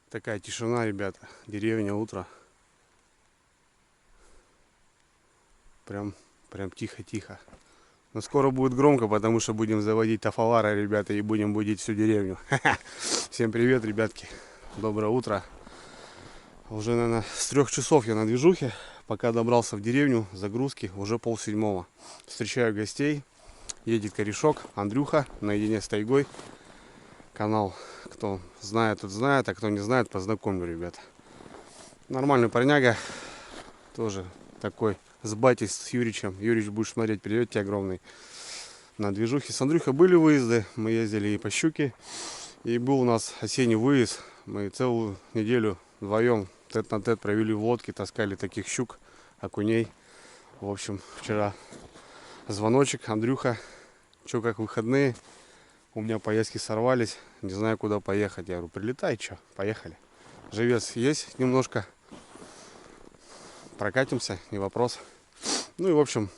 Такая тишина, ребята. Деревня, утро. Прям тихо-тихо. Но скоро будет громко, потому что будем заводить тафалара, ребята, и будем будить всю деревню. Всем привет, ребятки. Доброе утро. Уже, наверное, с 3 часов я на движухе. Пока добрался в деревню, загрузки уже 6:30. Встречаю гостей. Едет корешок, Андрюха, наедине с тайгой. Канал, кто знает, тот знает, а кто не знает, познакомлю, ребята. Нормальный парняга. Тоже такой с батей, с Юричем. Юрич, будешь смотреть, привет тебе огромный. На движухе с Андрюхой были выезды. Мы ездили и по щуке. И был у нас осенний выезд. Мы целую неделю вдвоем тет-на-тет провели в лодке, таскали таких щук, окуней. В общем, вчера звоночек, Андрюха, что как выходные? У меня поездки сорвались, не знаю, куда поехать. Я говорю, прилетай, что, поехали. Живец есть немножко, прокатимся, не вопрос. Ну и, в общем,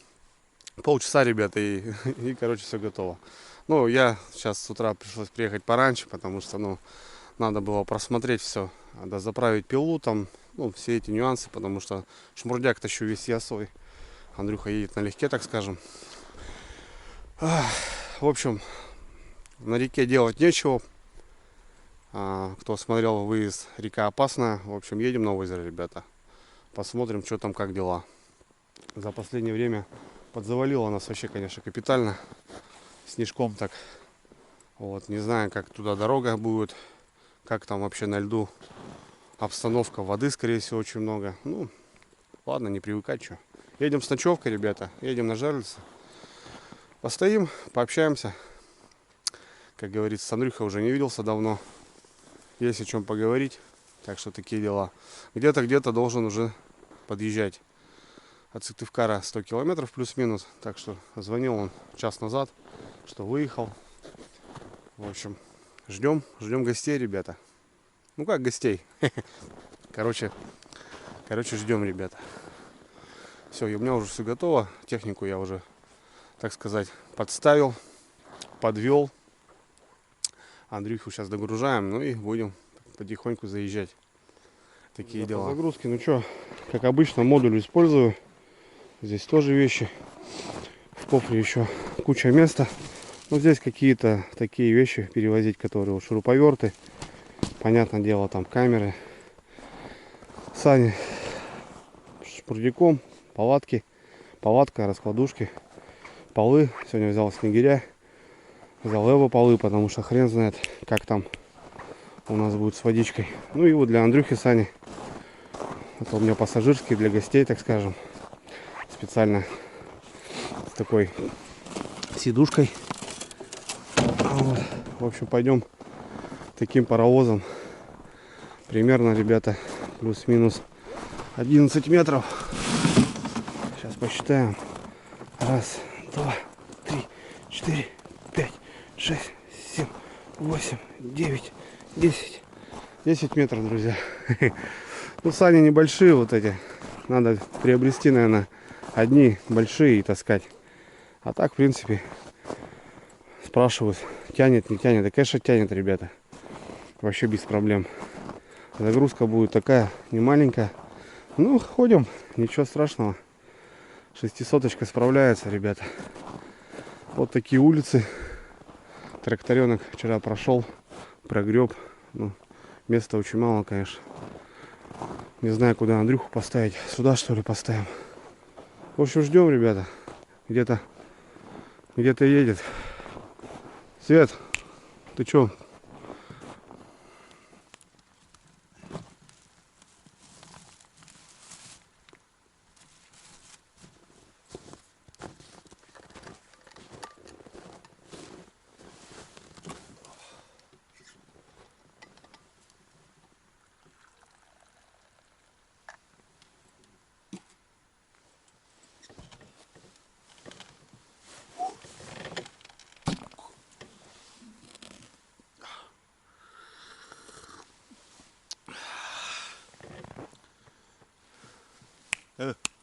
полчаса, ребята, и короче, все готово. Ну, я сейчас с утра пришлось приехать пораньше, потому что, ну, надо было просмотреть все, надо заправить пилу, там, ну, все эти нюансы, потому что шмурдяк тащу весь я свой. Андрюха едет налегке, так скажем. В общем, на реке делать нечего. Кто смотрел выезд, река опасная. В общем, едем на озеро, ребята. Посмотрим, что там, как дела. За последнее время подзавалило нас вообще, конечно, капитально. Снежком так. Вот, не знаю, как туда дорога будет. Как там вообще на льду обстановка. Воды, скорее всего, очень много. Ну, ладно, не привыкать, что. Едем с ночевкой, ребята. Едем на жерлице. Постоим, пообщаемся. Как говорится, с Андрюхой уже не виделся давно. Есть о чем поговорить. Так что такие дела. Где-то должен уже подъезжать. От Сыктывкара 100 километров плюс-минус. Так что звонил он час назад, что выехал. В общем, ждем гостей, ребята. Ну как гостей? Короче, ждем, ребята. Все, и у меня уже все готово. Технику я уже, так сказать, подставил, подвел. Андрюху сейчас догружаем, ну и будем потихоньку заезжать. Такие дела. По загрузке, ну что, как обычно, модуль использую. Здесь тоже вещи. В кофре еще куча места. Ну, здесь какие-то такие вещи перевозить, которые вот шуруповерты. Понятное дело, там камеры. Сани с шпурдяком, палатки. Палатка, раскладушки, полы. Сегодня взял снегиря. за лево полы, потому что хрен знает, как там у нас будет с водичкой. Ну и вот для Андрюхи Сани. Это у меня пассажирский, для гостей, так скажем. Специально с такой сидушкой. Вот. В общем, пойдем таким паровозом. Примерно, ребята, плюс-минус 11 метров. Сейчас посчитаем. Раз, два, три, 4, 5, 6, 7, 8, 9, 10. 10 метров, друзья. Ну, сани небольшие вот эти. Надо приобрести, наверное, одни большие и таскать. А так, в принципе, спрашивают, тянет, не тянет. Да, конечно, тянет, ребята. Вообще без проблем. Загрузка будет такая, не маленькая. Ну, ходим, ничего страшного. 600-очка справляется, ребята. Вот такие улицы. Тракторенок вчера прошел, прогреб. Ну, места очень мало, конечно. Не знаю, куда Андрюху поставить. Сюда, что ли, поставим. В общем, ждем, ребята. Где-то едет. Свет, ты чё?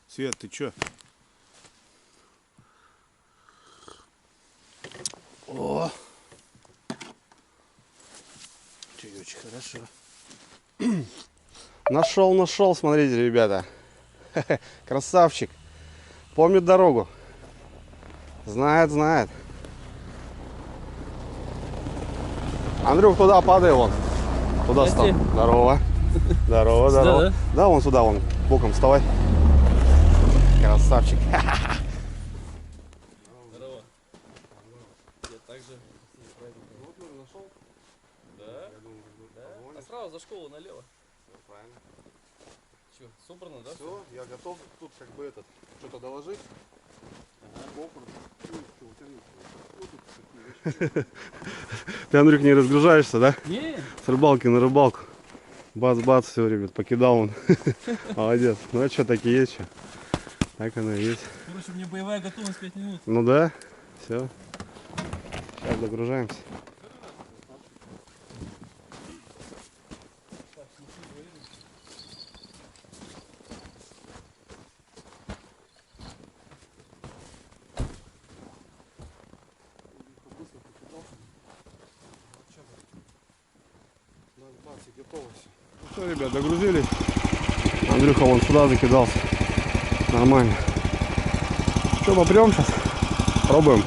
Свет, ты чё? О! Чаёчек, хорошо. Нашел, смотрите, ребята. Красавчик. Помнит дорогу. Знает. Андрюх, туда падай, вон. Туда стал. Здорово. Здорово. Да, вон сюда, вон. Боком вставай. Красавчик. Здорово. Я также. Вот нашел. Да? А сразу за школу налево. Правильно. Че, собрано, да? Все, я готов тут как бы что-то доложить. Ты, Андрюх, не разгружаешься, да? Не. С рыбалки на рыбалку. Бац-бац, все, ребят, покидал он. Молодец. Ну а что, так и есть, что? Так оно и есть. Короче, у меня боевая готовность 5 минут. Ну да, все. Сейчас догружаемся. Ну что, ребят, догрузились. Андрюха вон сюда закидался. Нормально. Что, попрем сейчас? Пробуем.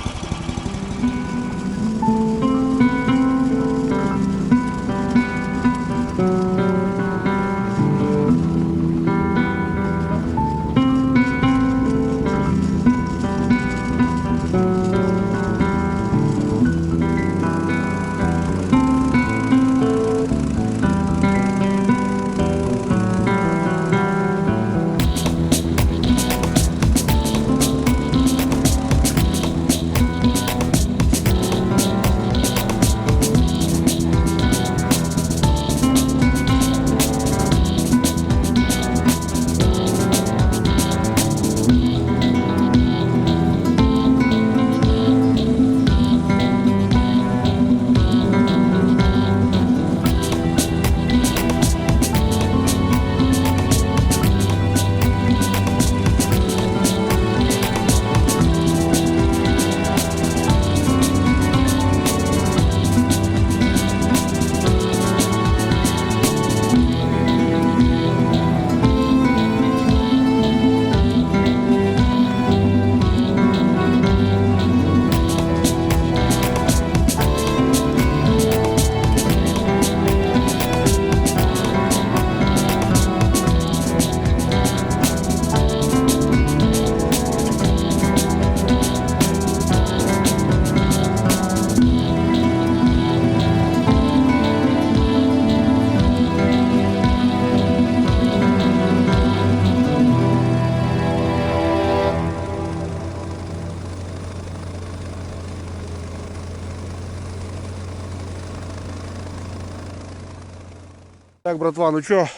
Так, братва, ну чё,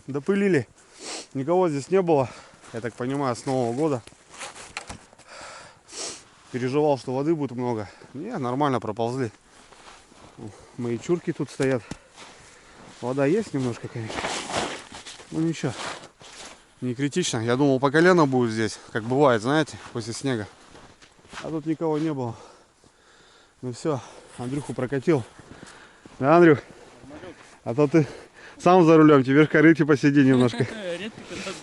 допылили. Никого здесь не было, я так понимаю, с Нового года. Переживал, что воды будет много. Не, нормально проползли. Мои чурки тут стоят. Вода есть немножко, конечно. Ну ничего, не критично. Я думал, по колено будет здесь, как бывает, знаете, после снега. А тут никого не было. Ну все, Андрюху прокатил. Да, Андрюх? А то ты сам за рулем, тебе в корыте посиди немножко.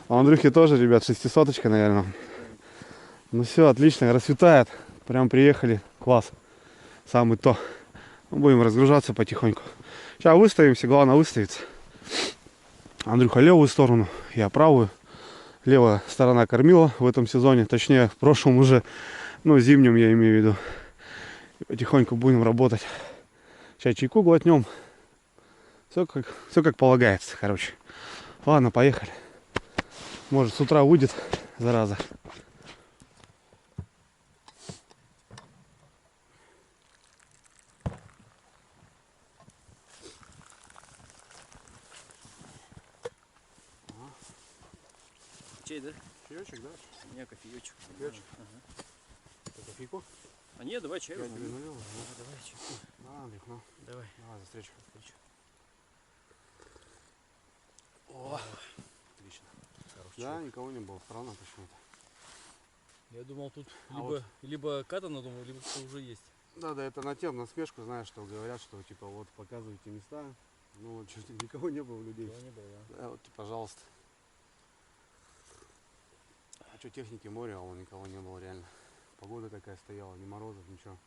А Андрюхе тоже, ребят, 600-очка, наверное. Ну все, отлично, расцветает. Прям приехали, класс. Самый то. Будем разгружаться потихоньку. Сейчас выставимся, главное выставиться. Андрюха левую сторону, я правую. Левая сторона кормила в этом сезоне, точнее в прошлом уже, ну зимнем я имею в виду. Потихоньку будем работать. Сейчас чайку глотнем. Все как полагается, короче. Ладно, поехали. Может, с утра выйдет, зараза. Чай, да? Чаечек, да? У меня кофеечек. Кофеечек? Ага. Это кофейку? А нет, давай чай. Я тебе налил. Давай чайку. На, Андрюх, на. Давай. Давай, за встречу. О, Отлично. хороший Да, чай. никого не было. Странно почему-то. Я думал, тут А либо катано, думал, либо кто уже есть. Да, да, это на тем, на смешку, знаешь, что говорят, что типа вот показывайте места. Ну вот что-то никого не было людей. Никого не было, да. Да, вот, пожалуйста. А что техники море, а вон никого не было реально. Погода такая стояла, ни морозов, ничего.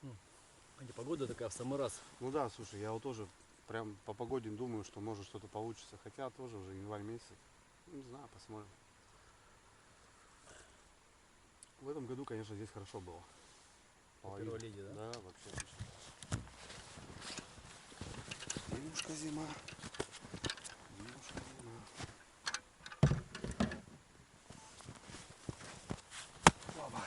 А не погода такая в самый раз. Ну да, слушай, я вот тоже прям по погоде думаю, что может что-то получится. Хотя тоже уже январь месяц. Ну, не знаю, посмотрим. В этом году, конечно, здесь хорошо было. Первая леди, да? Да, вообще отлично. Зимушка, зима. Зимушка, зима. Опа.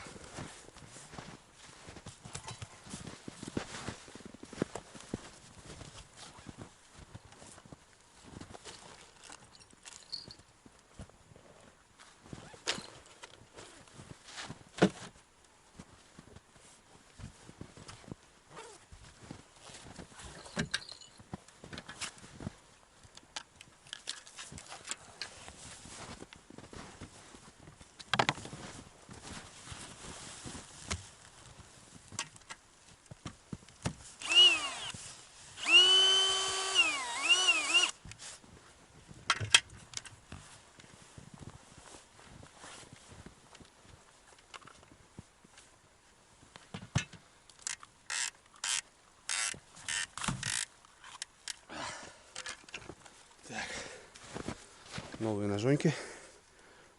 Новые ножоньки.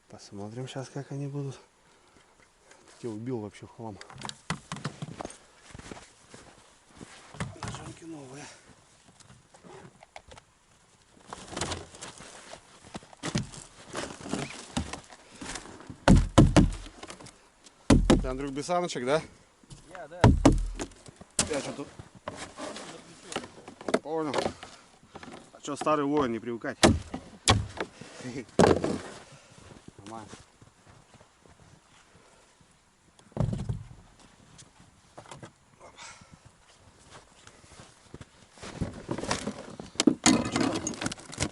Посмотрим сейчас, как они будут. Я убил вообще в хлам. Ножоньки новые. Ты, Андрюх, без саночек, да? Я, да. Я что тут? Понял. А что, старый воин, не привыкать? Нормально.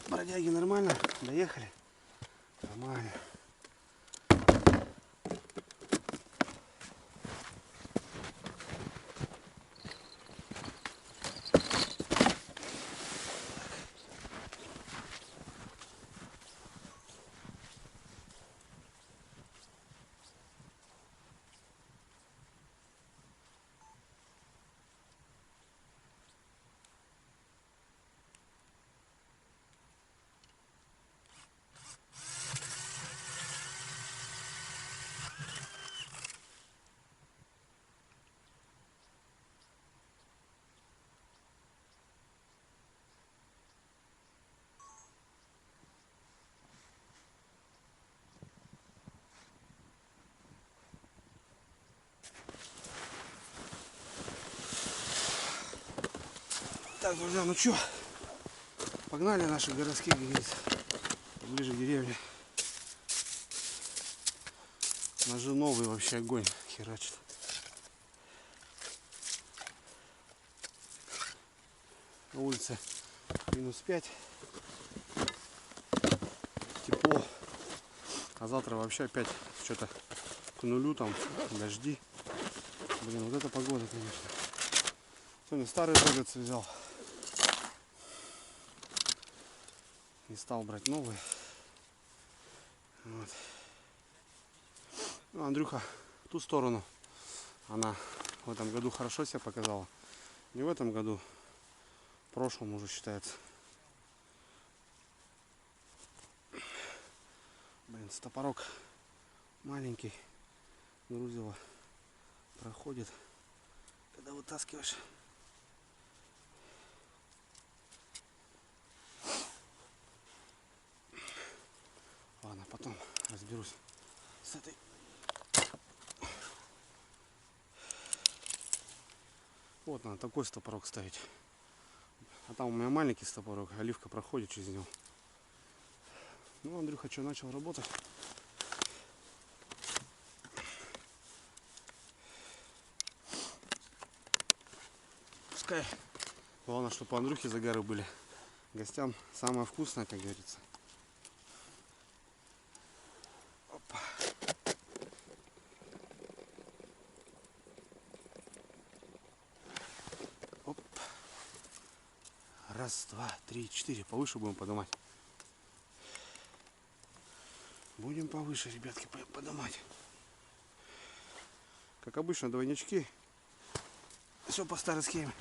Бродяги нормально? Доехали? Нормально. Так, друзья, ну чё? Погнали наши городские, ближе к деревне. На же новый вообще огонь херачит. На улице -5. Тепло. А завтра вообще опять что-то к нулю, там дожди. Блин, вот это погода, конечно. Сегодня старый ролец взял. Не стал брать новый. Вот. Ну, Андрюха в ту сторону. Она в этом году хорошо себя показала. Не в этом году. В прошлом уже считается. Блин, стопорок маленький. Грузило проходит. Когда вытаскиваешь. Ладно, потом разберусь с этой. Вот надо такой стопорок ставить. А там у меня маленький стопорок, оливка проходит через него. Ну, Андрюха что, начал работать. Пускай. Главное, чтобы у Андрюхи загары были. Гостям самое вкусное, как говорится. Опа. Оп. Раз, два, три, четыре. Повыше будем поднимать. Будем повыше, ребятки, поднимать. Как обычно, двойнички. Все по старой схеме.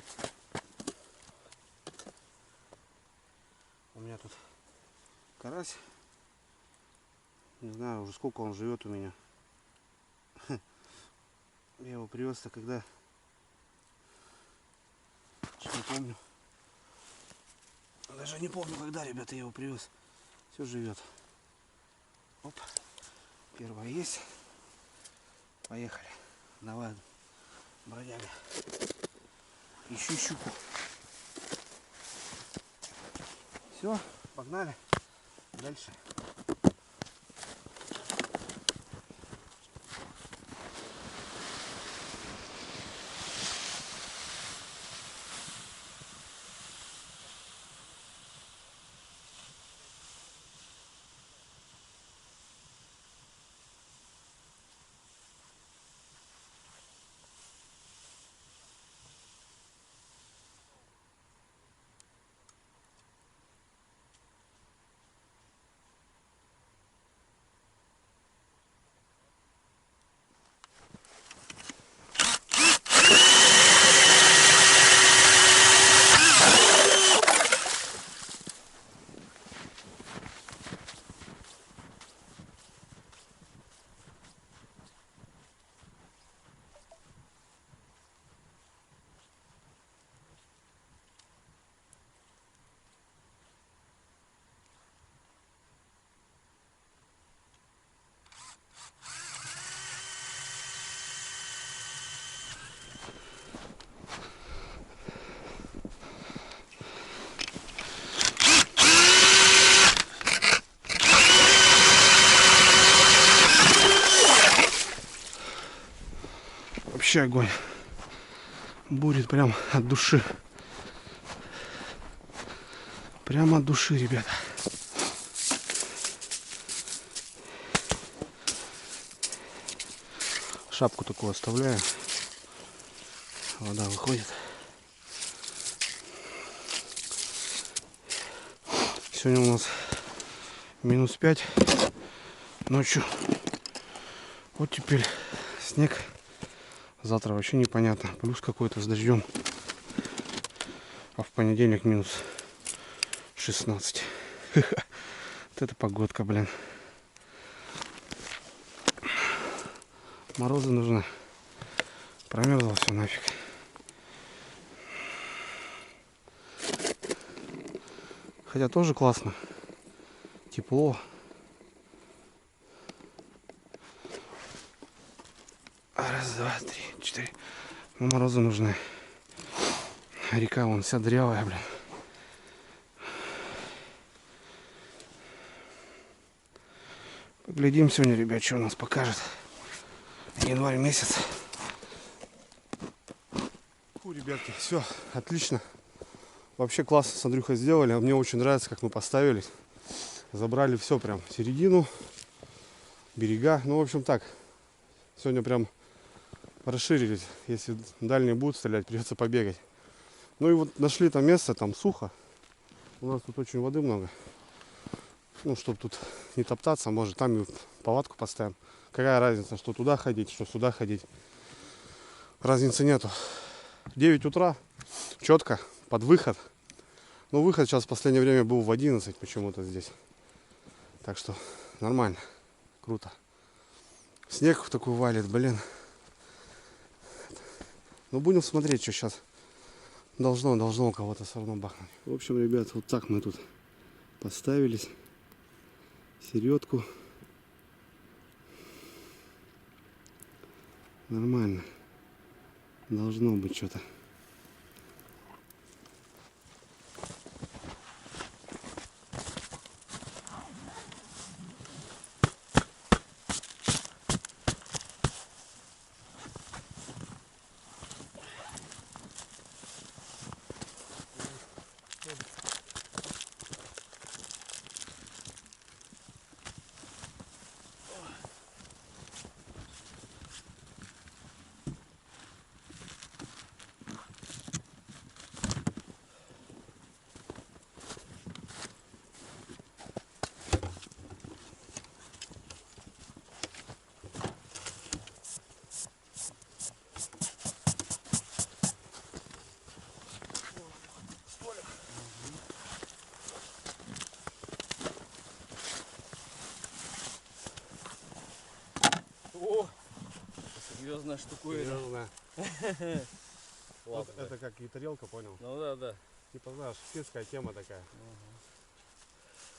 У меня тут карась. Не знаю уже сколько он живет у меня. Я его привез-то когда? Не помню. Даже не помню, когда, ребята, я его привез. Все живет. Оп. Первая есть. Поехали. Давай, бродяга. Ищу щуку. Все, погнали. Дальше. Вообще огонь. Бурит прям от души. Прямо от души, ребята. Шапку такую оставляю. Вода выходит. Сегодня у нас -5 ночью. Вот теперь снег. Завтра вообще непонятно. Плюс какой-то с дождем. А в понедельник -16. Вот это погодка, блин. Морозы нужны. Промерзло все нафиг. Хотя тоже классно. Тепло. Раз, два, три, четыре. Ну, морозы нужны. Река вон вся дырявая, блин. Поглядим сегодня, ребят, что у нас покажет. Январь месяц. Фу, ребятки, все, отлично. Вообще классно с Андрюхой сделали. Мне очень нравится, как мы поставились. Забрали все прям середину, берега. Ну, в общем, так. Сегодня прям расширились. Если дальние будут стрелять, придется побегать. Ну и вот нашли там место, там сухо. У нас тут очень воды много. Ну, чтобы тут не топтаться, может, там и палатку поставим. Какая разница, что туда ходить, что сюда ходить. Разницы нету. 9 утра, четко, под выход. Ну, выход сейчас в последнее время был в 11 почему-то здесь. Так что нормально, круто. Снег в такой валит, блин. Ну, будем смотреть, что сейчас должно у кого-то все равно бахнуть. В общем, ребят, вот так мы тут поставились. Середку. Нормально. Должно быть что-то. О, серьезная штуковина. Серьезно. Ладно, да. Это как и тарелка, понял? Ну да, да. Типа, знаешь, финская тема такая.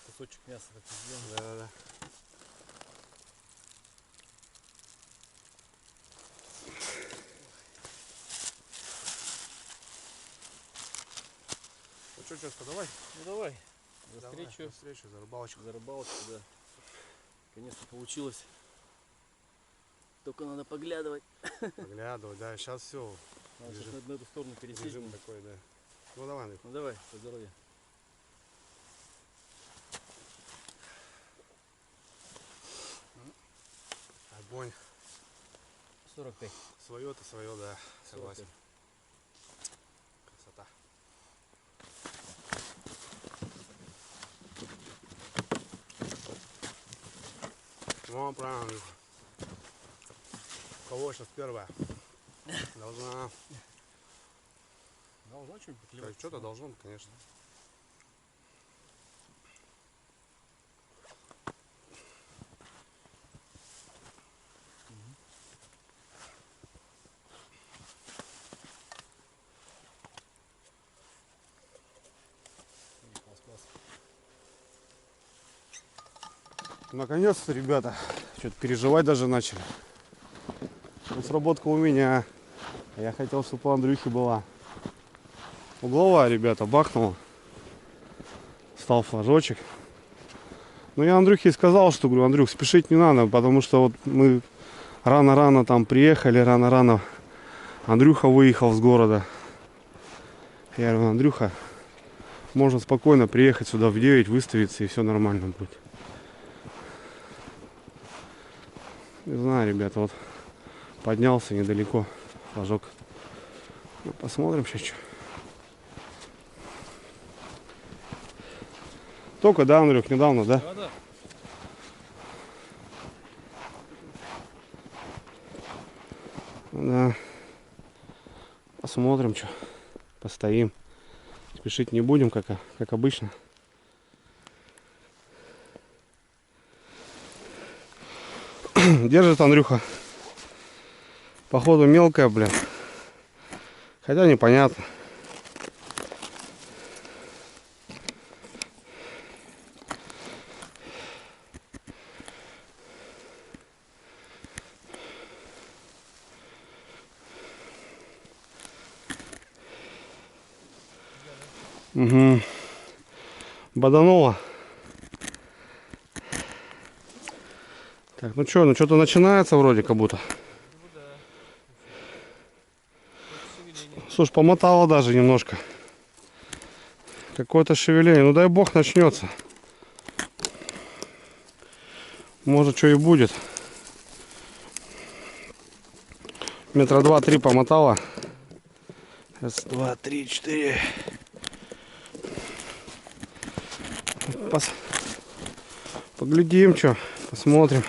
Кусочек мяса такой сделан. Да-да-да. Ну что, Чёшка, давай. Ну давай. За Давай, встречу. встречу, за рыбалочку. За рыбалочку, да. Конечно, получилось. Только надо поглядывать. Поглядывать, да, сейчас все. Надо сейчас на эту сторону пересесть. Режим такой, да. Ну давай, Андрей. Ну давай, по здоровью. Огонь. 45. Свое-то свое, да, согласен. 45. Красота. Ну, правильно, Андрюха. У кого сейчас первая? Должна... Должно что-нибудь поклевать? Что-то должно, конечно. Наконец-то, ребята, что-то переживать даже начали. Ну, сработка у меня. Я хотел, чтобы у Андрюхи была угловая, ребята, бахнула. Стал флажочек. Но я Андрюхе сказал, что, говорю, Андрюх, спешить не надо, потому что вот мы рано-рано там приехали, рано-рано Андрюха выехал с города. Я говорю, Андрюха, можно спокойно приехать сюда в 9, выставиться, и все нормально будет. Не знаю, ребята, вот поднялся недалеко флажок. Ну, посмотрим сейчас что. Только, да, Андрюх, недавно, да? Да, да. Да. Посмотрим, что. Постоим. Спешить не будем, как обычно. Держит Андрюха. Походу мелкая, блин. Хотя непонятно. Угу. Боданула. Так, ну что, что-то начинается вроде как будто. Слушай, помотало даже немножко. Какое-то шевеление. Ну дай бог начнется. Может, что и будет. Метра 2-3 помотало. Раз, два, три, четыре. Поглядим, что. Посмотрим.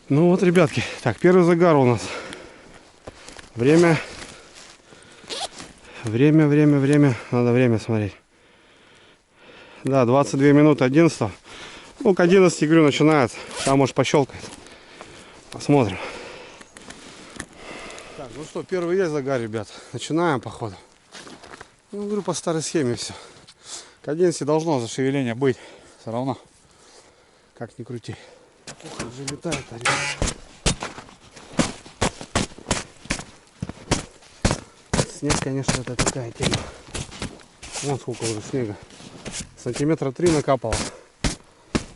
Ну вот, ребятки. Так, первый загар у нас. Время. Надо время смотреть. Да, 22 минуты 11. Ну, к 11, говорю, начинается. Там, может, пощелкает. Посмотрим. Так, ну что, первый есть загар, ребят. Начинаем, походу. Ну, говорю, по старой схеме все. К 11 должно зашевеление быть. Все равно. Как ни крути. Ух, уже летает, ребят. Снег, конечно, это такая тема. Вон сколько уже снега. Сантиметра 3 накапало.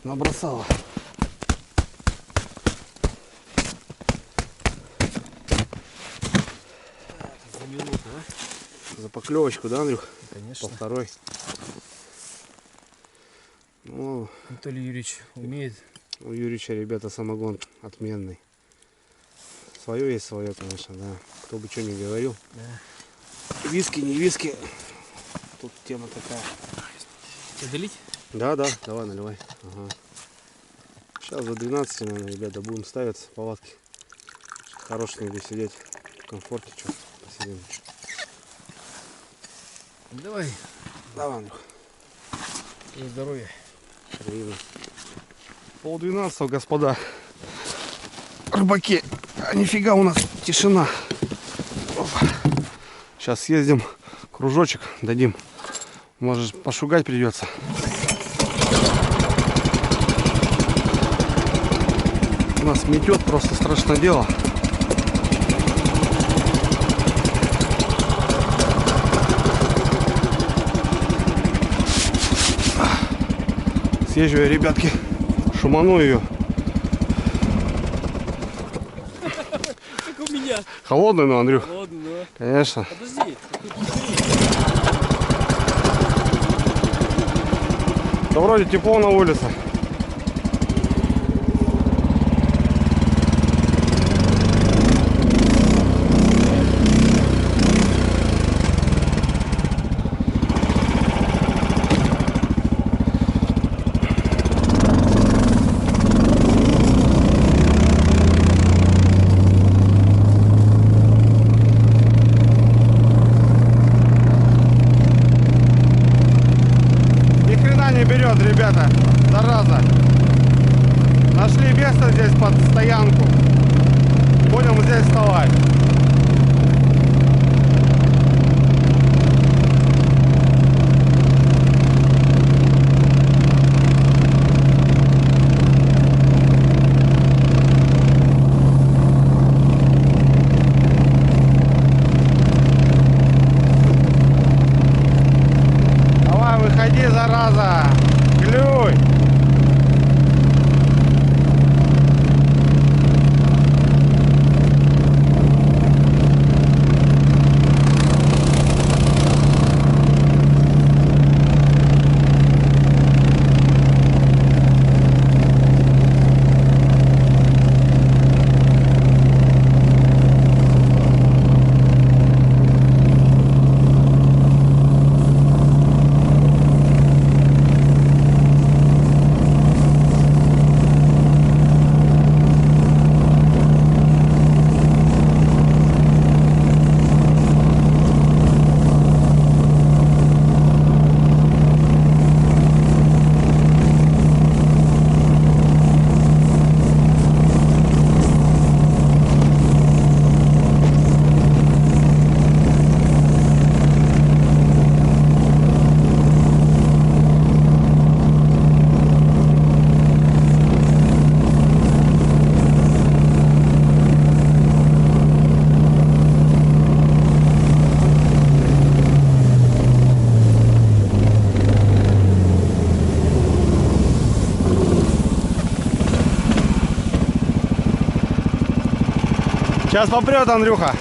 Набросало. За минуту, а? За поклевочку, да, Андрюх? Конечно. По второй. Ну, Анатолий Юрьевич умеет. у Юрича, ребята, самогон отменный. Свое есть свое, конечно, да. Кто бы что ни говорил. Да. Виски, не виски. Тут тема такая. Долить? Да, давай наливай. Ага. Сейчас до 12, наверное, ребята, будем ставиться палатки. Хорошенько сидеть в комфорте, что посидим. Давай. Давай, Андрюх. И здоровья. Привет. 11:30, господа. Рыбаки. А нифига у нас тишина. Опа. Сейчас съездим, кружочек дадим. Может, пошугать придется. У нас метет, просто страшное дело. Съезжу я, ребятки, шуману ее. Как у меня. Холодный, ну, Андрюх? Холодный, да. Конечно. Подожди. Да вроде тепло на улице. Ребята, зараза, нашли место здесь под стоянку, будем здесь вставать. Давай, выходи, зараза. Клюй! Сейчас попрет, Андрюха.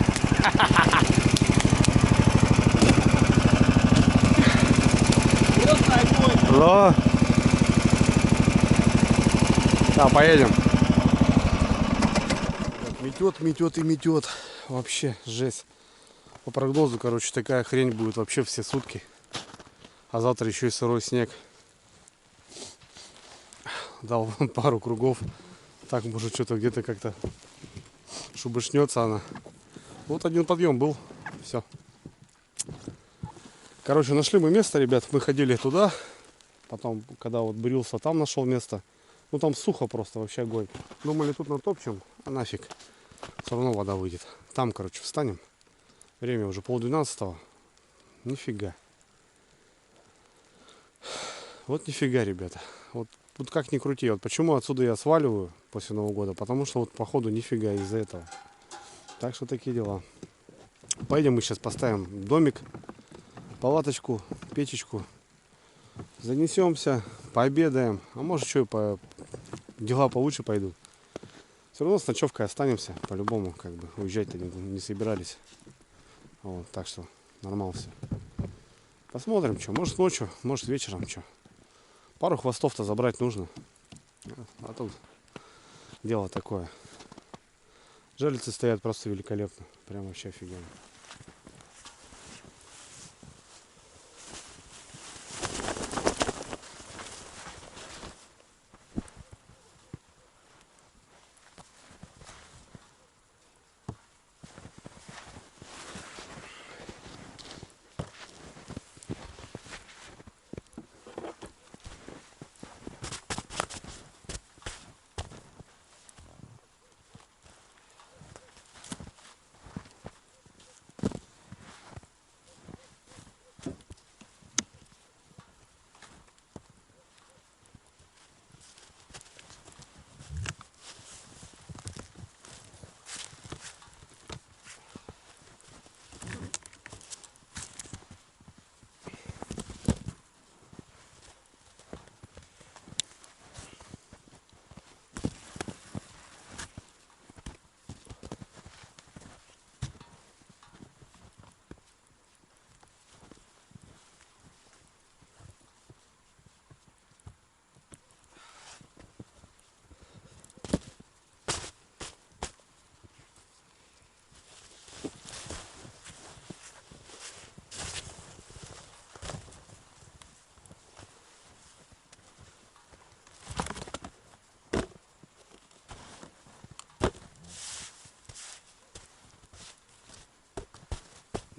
Просто огонь. Да. Да, поедем. Метет, метет и метет. Вообще жесть. По прогнозу, короче, такая хрень будет вообще все сутки. А завтра еще и сырой снег. Дал пару кругов. Так, может, что-то где-то как-то шубышнется она. Вот один подъем был. Все. Короче, нашли мы место, ребят. Мы ходили туда. Потом, когда вот брился, там нашел место. Ну, там сухо просто, вообще огонь. Думали, тут натопчем, а нафиг. Все равно вода выйдет. Там, короче, встанем. Время уже 11:30. Нифига. Вот нифига, ребята. Вот как ни крути. Вот почему отсюда я сваливаю после Нового года. Потому что вот походу нифига из-за этого. Так что такие дела. Поедем мы сейчас поставим домик, палаточку, печечку. Занесемся, пообедаем. А может что и дела получше пойдут. Все равно с ночевкой останемся. По-любому, как бы уезжать-то не собирались. Вот, так что нормально все. Посмотрим, что. Может ночью, может вечером, что. Пару хвостов-то забрать нужно. А тут дело такое. Жерлицы стоят просто великолепно. Прям вообще офигенно.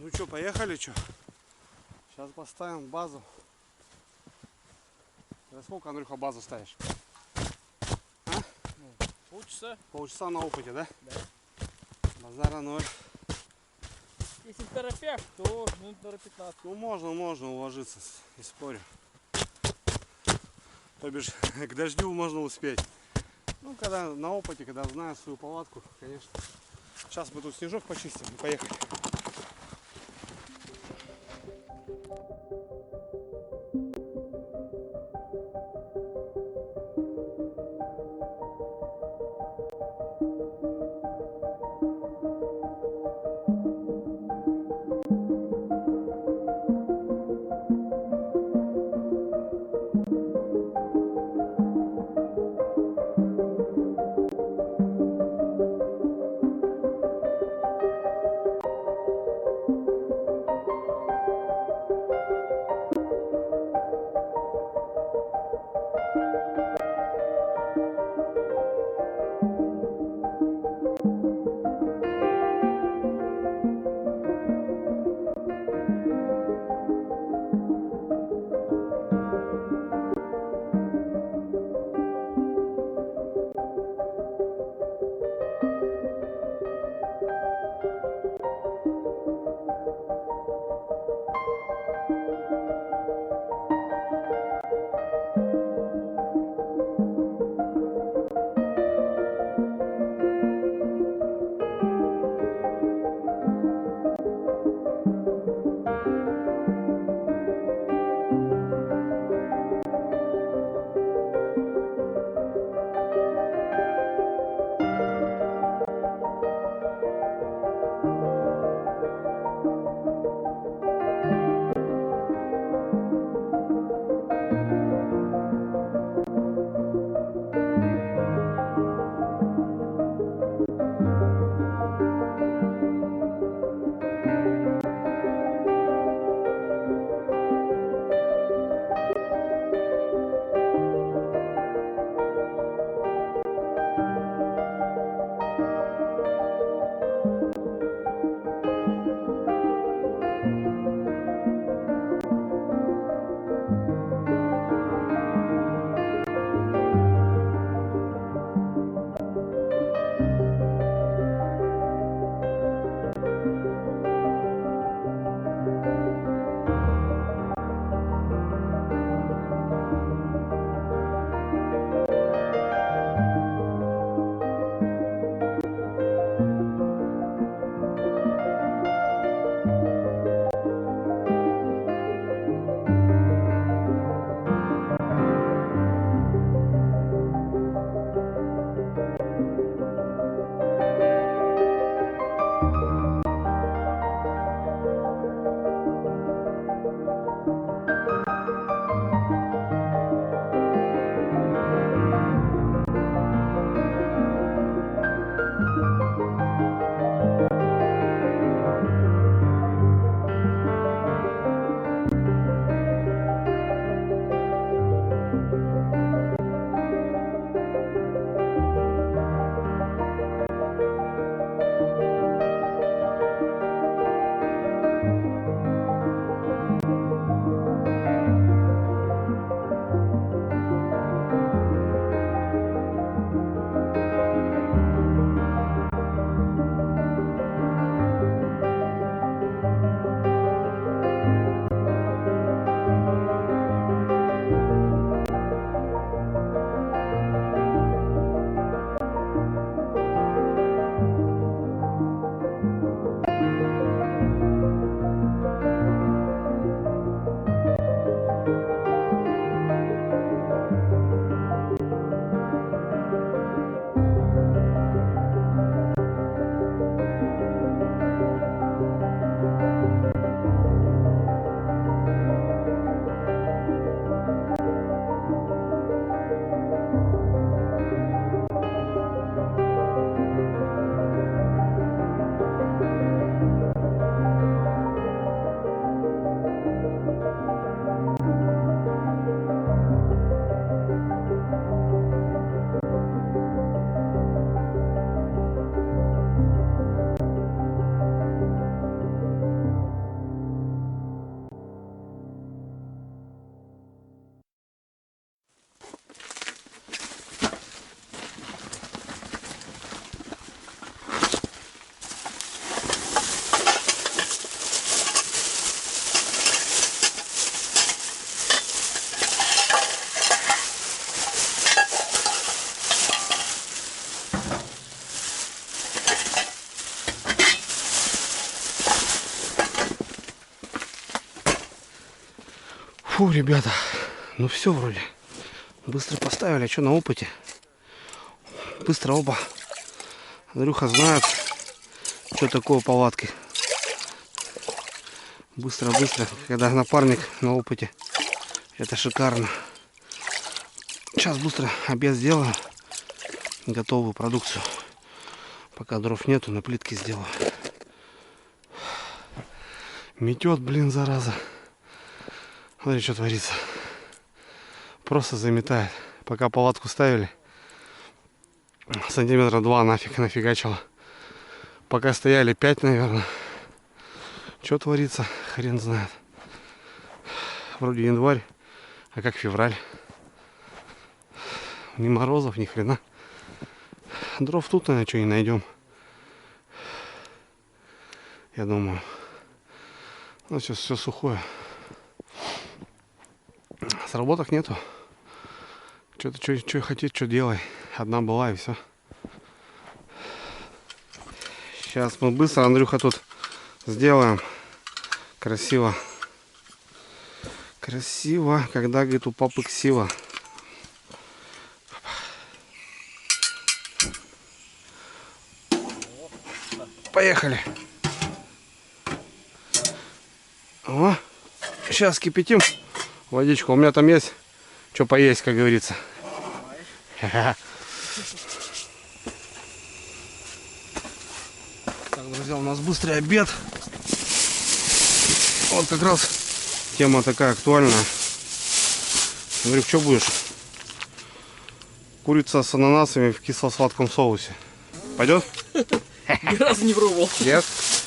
Ну что, поехали, что? Сейчас поставим базу. За сколько, Андрюха, базу ставишь? А? Полчаса. Полчаса на опыте, да? Да. Базара 0. Если в торопях, то минут на 15. Ну можно уложиться, не спорю. То бишь к дождю можно успеть. Ну, когда на опыте, когда знаю свою палатку, конечно. Сейчас мы тут снежок почистим и поехали. Фу, ребята, ну все вроде. Быстро поставили, а что на опыте? Быстро оба. Андрюха знает, что такое палатки. Быстро-быстро, когда напарник на опыте. Это шикарно. Сейчас быстро обед сделаю. Готовую продукцию. Пока дров нету, на плитке сделаю. Метет, блин, зараза. Смотри, что творится. Просто заметает. Пока палатку ставили, сантиметра 2 нафиг нафигачило. Пока стояли 5, наверное. Что творится, хрен знает. Вроде январь, а как февраль. Ни морозов, ни хрена. Дров тут, наверное, что не найдем. Я думаю. Ну, сейчас все сухое. Сработок нету. Что хотеть, что делай. Одна была и все. Сейчас мы быстро, Андрюха, тут сделаем. Красиво. Красиво, когда, говорит, у папы ксива. Поехали. О, сейчас кипятим водичку. У меня там есть что поесть, как говорится. Так, друзья, у нас быстрый обед. Вот как раз тема такая актуальная. Говорю, что будешь? Курица с ананасами в кисло-сладком соусе. Пойдет? Ни разу не пробовал. Нет?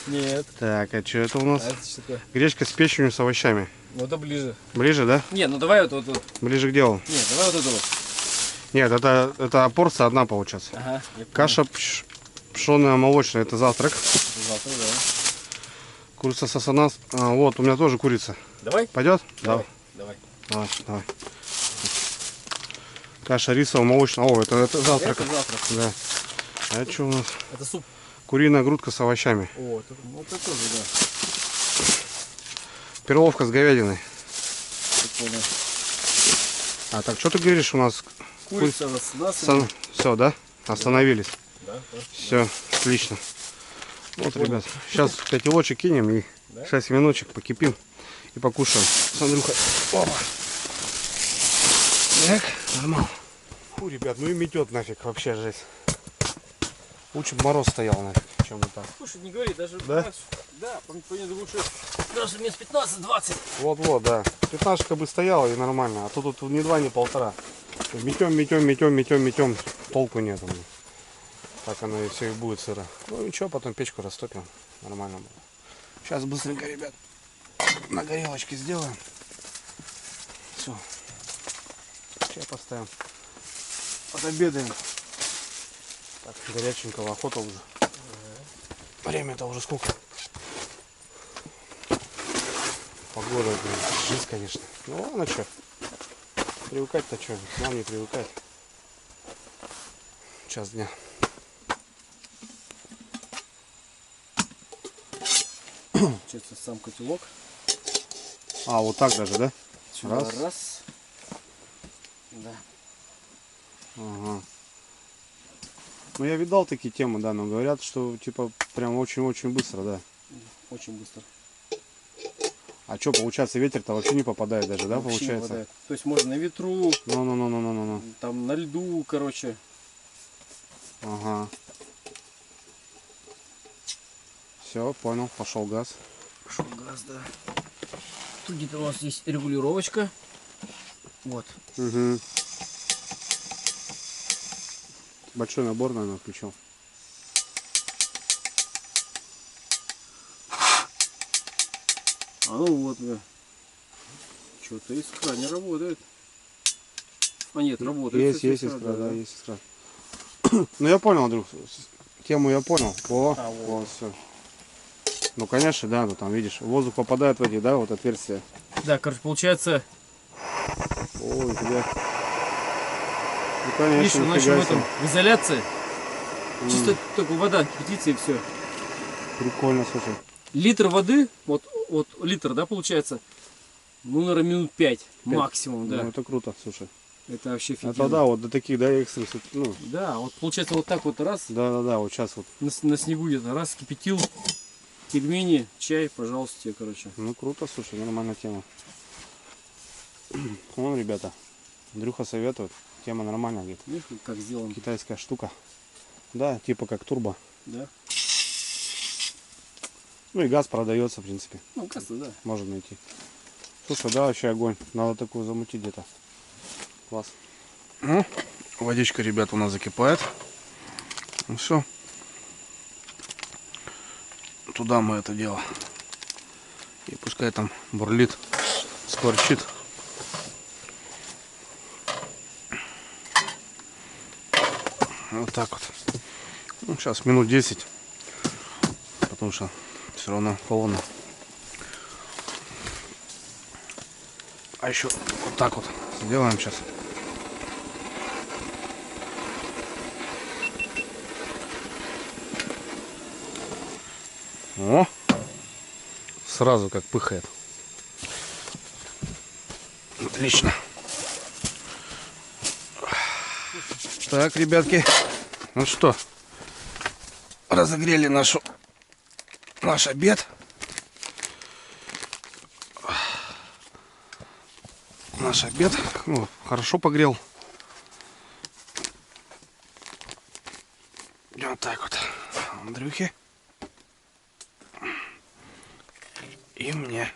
Нет. Так, а что это у нас? А это что такое? Гречка с печенью с овощами. Ну это ближе. Ближе, да? Не, ну давай вот тут. Ближе к делу. Нет, давай вот это вот. Нет, это порция одна получается. Ага. Каша пшеная молочная, это завтрак. Завтра, да. Курица с ананас. Вот, у меня тоже курица. Давай? Пойдет? Давай. Да. Давай. Давай. Каша рисовая молочная. О, это завтрак. Это завтрак. Да. А это что у нас? Это суп. Куриная грудка с овощами. О, это тоже, да. Перловка с говядиной. Прикольно. А так, что ты говоришь у нас? Курица с насами. Все, да? Остановились. Да, да. Все, отлично. Вот, ребят, сейчас котелочек кинем и 6 минуточек покипим и покушаем с Андрюхой. Опа. Так, нормально. Фу, ребят, ну и метет нафиг, вообще жесть. Лучше бы мороз стоял нафиг, чем вот так. Слушай, не говори, даже... Да? Да, по мне лучше даже минус 15-20. Вот, да. 15 бы стояла и нормально, а тут не 2, не 1,5. Метем, толку нету. Так оно и все и будет сыро. Ну ничего, потом печку растопим. Нормально будет. Сейчас быстренько, ребят, на горелочке сделаем. Все. Чай поставим. Отобедаем. Так, горяченького, охота уже. Время-то уже сколько? Погода, блин, жизнь, конечно. Ну ладно, что. Привыкать-то что? Нам не привыкать. Час дня. Чисто сам котелок. А, вот так даже, да? Сюда раз. Да. Ага. Ну я видал такие темы, да, но говорят, что типа прям очень-очень быстро, да. Очень быстро. А что, получается, ветер-то вообще не попадает даже, да, Вообще получается? попадает. То есть можно на ветру, Ну. там на льду, короче. Ага. Все, понял, пошел газ. Пошел газ, да. Тут где-то у нас есть регулировочка. Вот. Угу. Большой набор, наверное, включил. А ну вот, да. Что-то искра не работает. А нет, работает. Есть искра, да, есть искра. Ну я понял, друг, тему я понял. О, вот все. Ну конечно, да, ну там видишь, воздух попадает в эти, да, вот отверстия. Да, короче, получается. Ой, тебя. Ну конечно, видишь, у нас еще в этом в изоляции. Чисто только вода кипятится и все. Прикольно, слушай. Литр воды, вот литр, да, получается. Ну, наверное, минут 5 максимум, да. Ну, это круто, слушай. Это вообще офигенно. Это да, вот до таких, да, экстренных, ну. Да, вот получается вот так вот раз. Да, вот сейчас вот. На снегу где-то раз кипятил. Пельмени, чай, пожалуйста, тебе, короче. Ну, круто, слушай, нормальная тема. Вон, ребята, Андрюха советует. Тема нормальная, говорит. Видишь, как сделано? Китайская штука. Да, типа как турбо. Да. Ну и газ продается, в принципе. Ну, кажется, да. Можно найти. Слушай, да, вообще огонь. Надо такую замутить где-то. Класс. Ну, водичка, ребята, у нас закипает. Ну все. Туда мы это дело. И пускай там бурлит, скворчит. Вот так вот. Ну, сейчас минут 10. Потому что все равно холодно. А еще вот так вот сделаем сейчас. О! Сразу как пыхает. Отлично. Так, ребятки. Ну что, разогрели наш обед. Наш обед. Ну, хорошо погрел. Вот так вот. Андрюхе. И мне.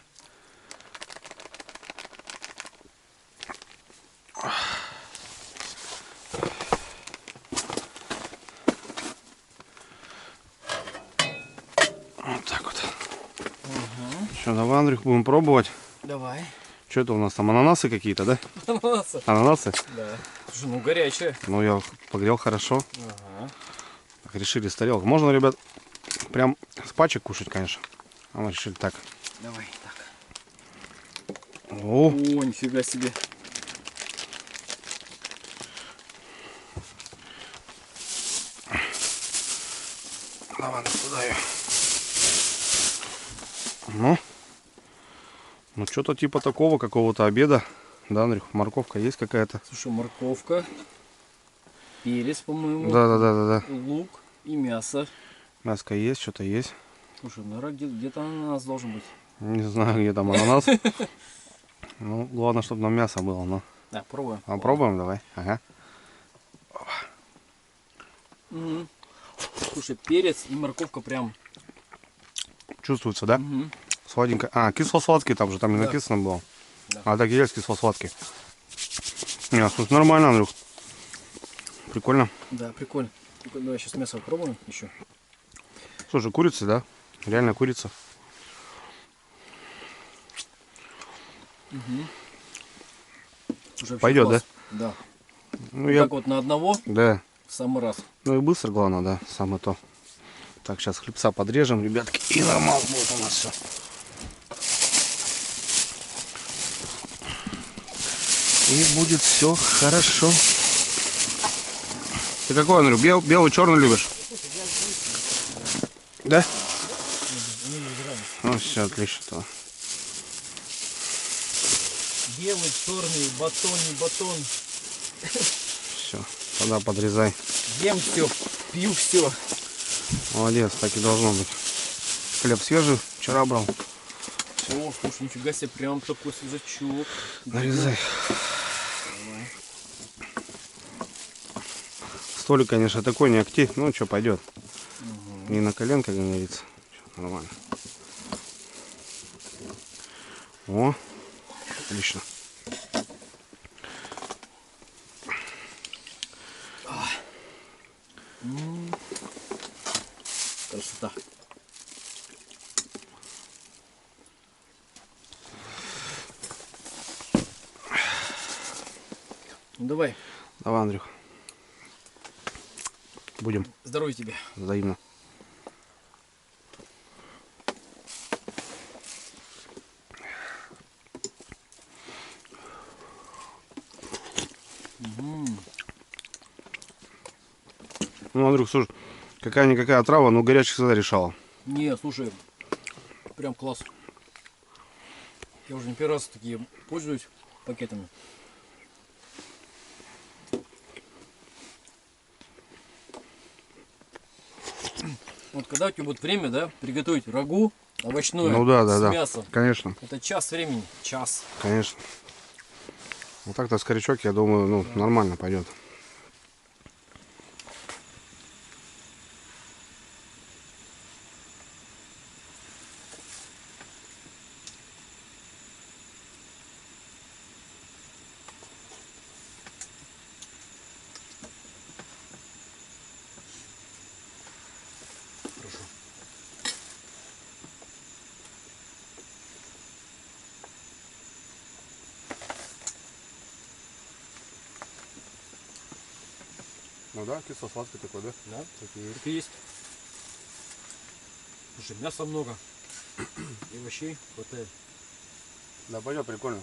Вот так вот. Угу. Что, давай, Андрюх, будем пробовать. Давай. Что это у нас там, ананасы какие-то, да? Ананасы. Ананасы? Да. Слушай, ну горячая. Ну, я погрел хорошо. Ага. Так, решили с тарелок. Можно, ребят, прям с пачек кушать, конечно. А мы решили так. Давай, так. О, О, нифига себе. давай туда ее. Ну, что-то типа такого какого-то обеда. Да, Андрюх, морковка есть какая-то? Слушай, морковка, перец, по-моему. Да. Лук и мясо. Мяско есть, что-то есть. Слушай, наверное, где-то ананас должен быть. Не знаю, где там ананас. Ну, главное, чтобы нам мясо было, но. Да, пробуем. Попробуем, давай. Ага. Угу. Слушай, перец и морковка прям. Чувствуется, да? Угу. Сладенько. А, кисло-сладкий там же, там не Да. написано было. Да. А так и есть кисло-сладкий. Не, слушай, нормально, Андрюх. Прикольно. Да, прикольно. Давай сейчас мясо попробуем еще. Слушай, курица, да? Реально курица. Угу. Слушай, Пойдет, класс. Да? Ну, я... Так вот на одного Да. в самый раз. Ну и быстро, главное, да, самое то. Так, сейчас хлебца подрежем, ребятки, и нормально будет у нас все. И будет все хорошо. Ты какой, Андрю, белый, черный любишь? Да? Ну все, отлично. То. Белый, черный, батон, не батон. Все, тогда подрезай. Ем все, пью все. Молодец, так и должно быть. Хлеб свежий, вчера брал. О, слушай, нифига себе, прям такой свежачок. Нарезай. Столик, конечно, такой не актив, ну что, пойдет. Угу. Не на колен, как говорится. Нормально. О, отлично. Красота. Ну давай. Давай, Андрюх. Будем. Здоровья тебе. Взаимно. Ну, Андрюх, слушай, какая-никакая трава, но горячих всегда решала. Не, слушай, прям класс. Я уже не первый раз такие пользуюсь пакетами. Вот когда у тебя будет время, да, приготовить рагу овощное Ну да, с да, мясом. конечно, Это час времени. Час. конечно. Вот так-то скорячок, я думаю, ну, нормально пойдет. Хорошо. Ну да, кисло-сладкий такой, да? Да, такие рыбки есть. Слушай, мяса много. И овощей хватает. Да, пойдет, прикольно.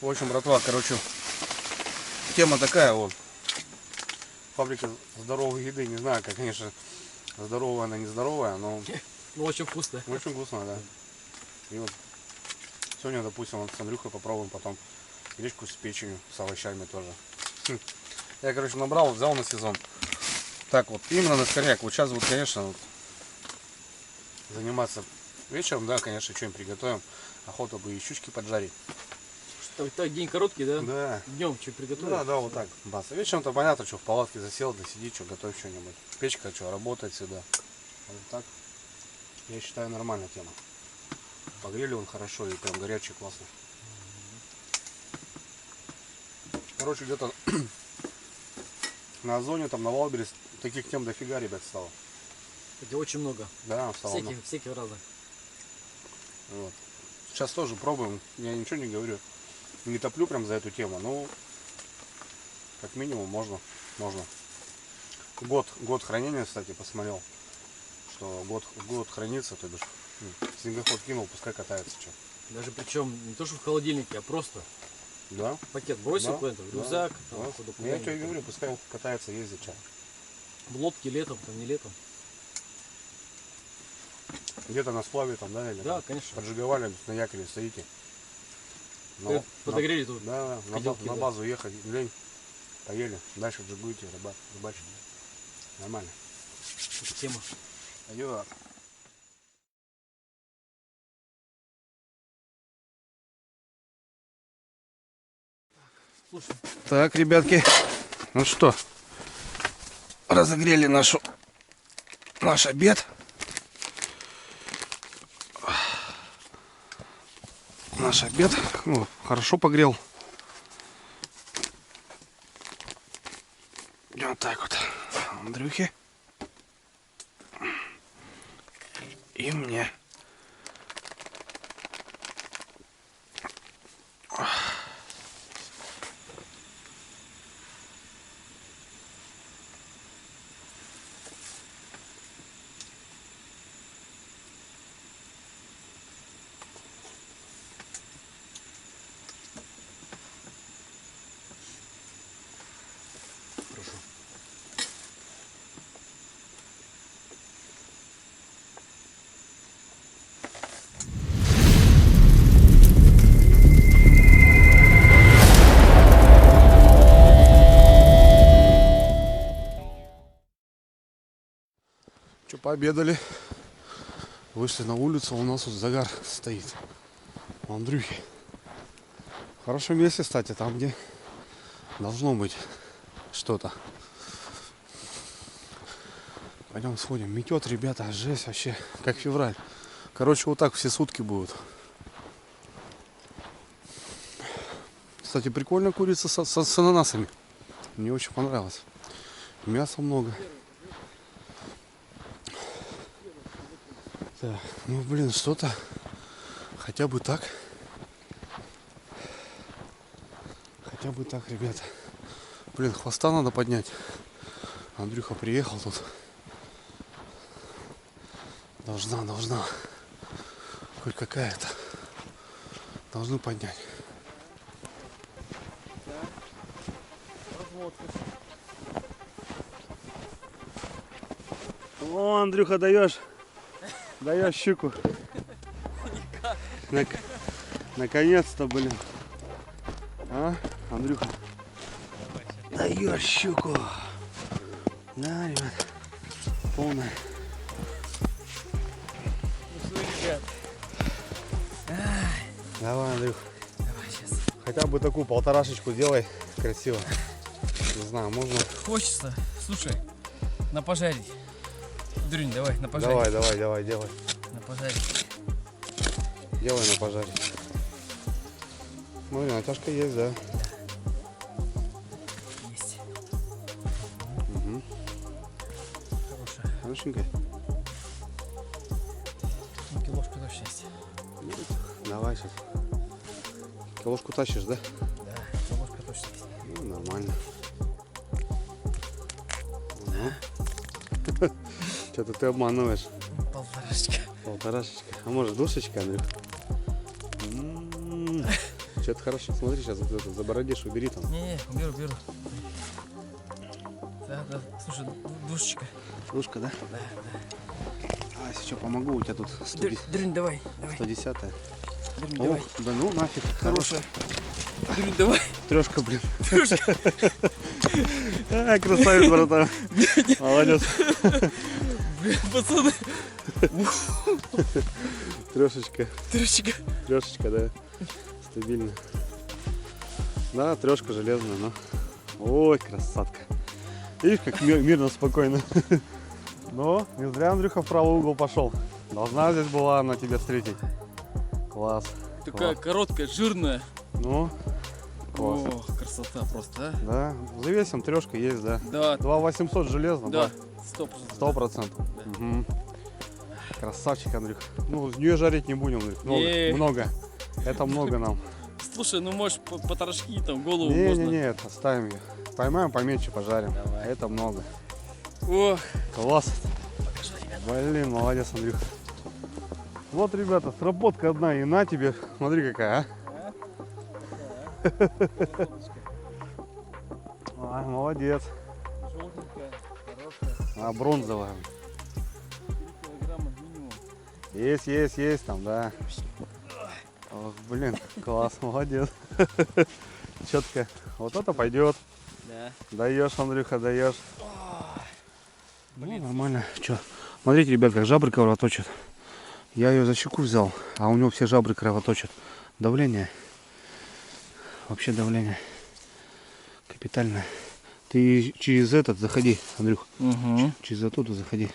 В общем, братва, короче, тема такая вот. Фабрика здоровой еды, не знаю, как, конечно, здоровая она, не здоровая, но Ну, очень вкусно. очень вкусно, да. И вот сегодня, допустим, вот с Андрюхой попробуем потом гречку с печенью, с овощами тоже. Я, короче, набрал, взял на сезон. Так вот, именно на скорняк. Вот сейчас вот, конечно, вот, заниматься вечером, да, конечно, что-нибудь приготовим. Охота бы и щучки поджарить. Что, так день короткий, да? Да. Днем что приготовить? Да, да, вот так. Бас. Вечером-то понятно, что в палатке засел, да сидит, что готовь что-нибудь. Печка, что, работает всегда. Вот так, я считаю, нормальная тема. Погрели он хорошо и прям горячий, классно. Короче, где-то на Озоне, там на Валберес, таких тем дофига, ребят, стало. Это очень много. Да, стало. Всяких разных. Вот. Сейчас тоже пробуем, я ничего не говорю. Не топлю прям за эту тему, но как минимум можно. Год хранения, кстати, посмотрел, что год хранится, то бишь снегоход кинул, пускай катается что. Даже причем не то, что в холодильнике, а просто Да? пакет бросил Да, куда-то, в да, рюкзак, да. там, куда Я тебе говорю, пускай катается, ездит что. в лодке летом, там не летом. Где-то на сплаве там, да, или Да, как? конечно. Поджиговали, на якоре стоите. Подогрели тут. Да, Хотелки, на да. базу ехать, лень, поели, дальше джигуете, рыбачить. Нормально. Это тема. Пойдет. Слушай, Так, ребятки, ну что, разогрели наш обед. Наш обед, ну, хорошо погрел. Вот так вот, Андрюхе и мне. хорошо. Что, пообедали, вышли на улицу, у нас тут загар стоит у Андрюхи. В хорошем месте, кстати, там, где должно быть что-то. Пойдем сходим. Метет, ребята, жесть вообще, как февраль. Короче, вот так все сутки будут. Кстати, прикольная курица с ананасами. Мне очень понравилось. Мяса много. Так, ну блин, что-то хотя бы так. Хотя бы так, ребята. Блин, хвоста надо поднять. Андрюха приехал тут. Должна. Хоть какая-то. Должны поднять. О, Андрюха, даешь щуку. Наконец-то, блин. А, Андрюха? Даешь щуку. Да, ребят. Полная. Ну что, ребят? Давай, Андрюх. Давай сейчас. Хотя бы такую полторашечку делай красиво. Не знаю, можно. Хочется. Слушай, на пожарить. Дрюнь, давай, на пожарить. Давай, делай. На пожарить. Делай на пожаре. Смотри, натяжка есть, да? Есть. Угу. Хорошая. Хорошенькая. Ну, килошка точно есть. Давай сейчас. Килошку тащишь, да? Да, килошка точно есть. Ну, нормально. Что-то ты обманываешь. Полторашечка. Полторашечка. А может душечка, Андрюх? Что-то хорошо. Смотри, сейчас вот это забородишь, убери там. Не, беру. Да, слушай, душечка. Душка, да? Да. А, если что, помогу, у тебя тут 110. Дрюнь, давай. 110-я. Дрюнь, давай. Да ну нафиг. Хорошая. Дрюнь, давай. Трешка, блин. А, красавец, братан. Молодец. Блин, пацаны. Трешечка. Трешечка. Да. Стабильно. Да, трешка железная, но. Ой, красотка. Видишь, как мирно, спокойно. Но не зря Андрюха в правый угол пошел. Должна здесь была она тебя встретить. Класс. Такая короткая, жирная. Ну, класс. Ох, красота просто, а? Да, завесим, трешка есть, да. Да. 2800 железно, Да, 100%. 100%. Угу. Красавчик, Андрюх. Ну, с нее жарить не будем, Андрюх. Много. Это много нам. Слушай, ну можешь по торожки, там, голову можно. Не, оставим ее. Поймаем поменьше, пожарим. Давай. Это много. Ох. Класс. Покажи, ребят. Блин, молодец, Андрюх. Вот, ребята, сработка одна, и на тебе. Смотри, какая, а. Молодец. Желтенькая, хорошая. А, бронзовая. 3 килограмма минимум. Есть там, да. Ох, блин, класс, молодец. Четко. Вот это пойдет. Да. Даешь, Андрюха, даешь. Ну, нормально. Че? Смотрите, ребят, как жабры кровоточат. Я ее за щеку взял, а у него все жабры кровоточат. Давление. Вообще давление. Капитальное. Ты через этот заходи, Андрюх. Угу. Через оттуда заходи.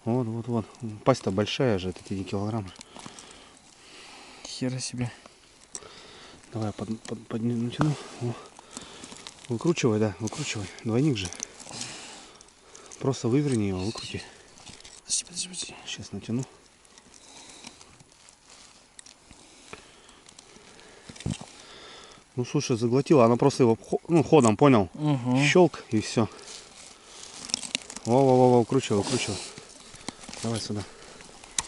Вот. Пасть-то большая же, это тебе не килограмм. Хера себе. Давай, натяну. О. Выкручивай, да, выкручивай. Двойник же. Просто выверни его, выкрути. Подожди. Сейчас натяну. Ну, слушай, заглотила. Она просто его ходом, понял? Угу. Щелк и все. Во, выкручивай. Давай сюда.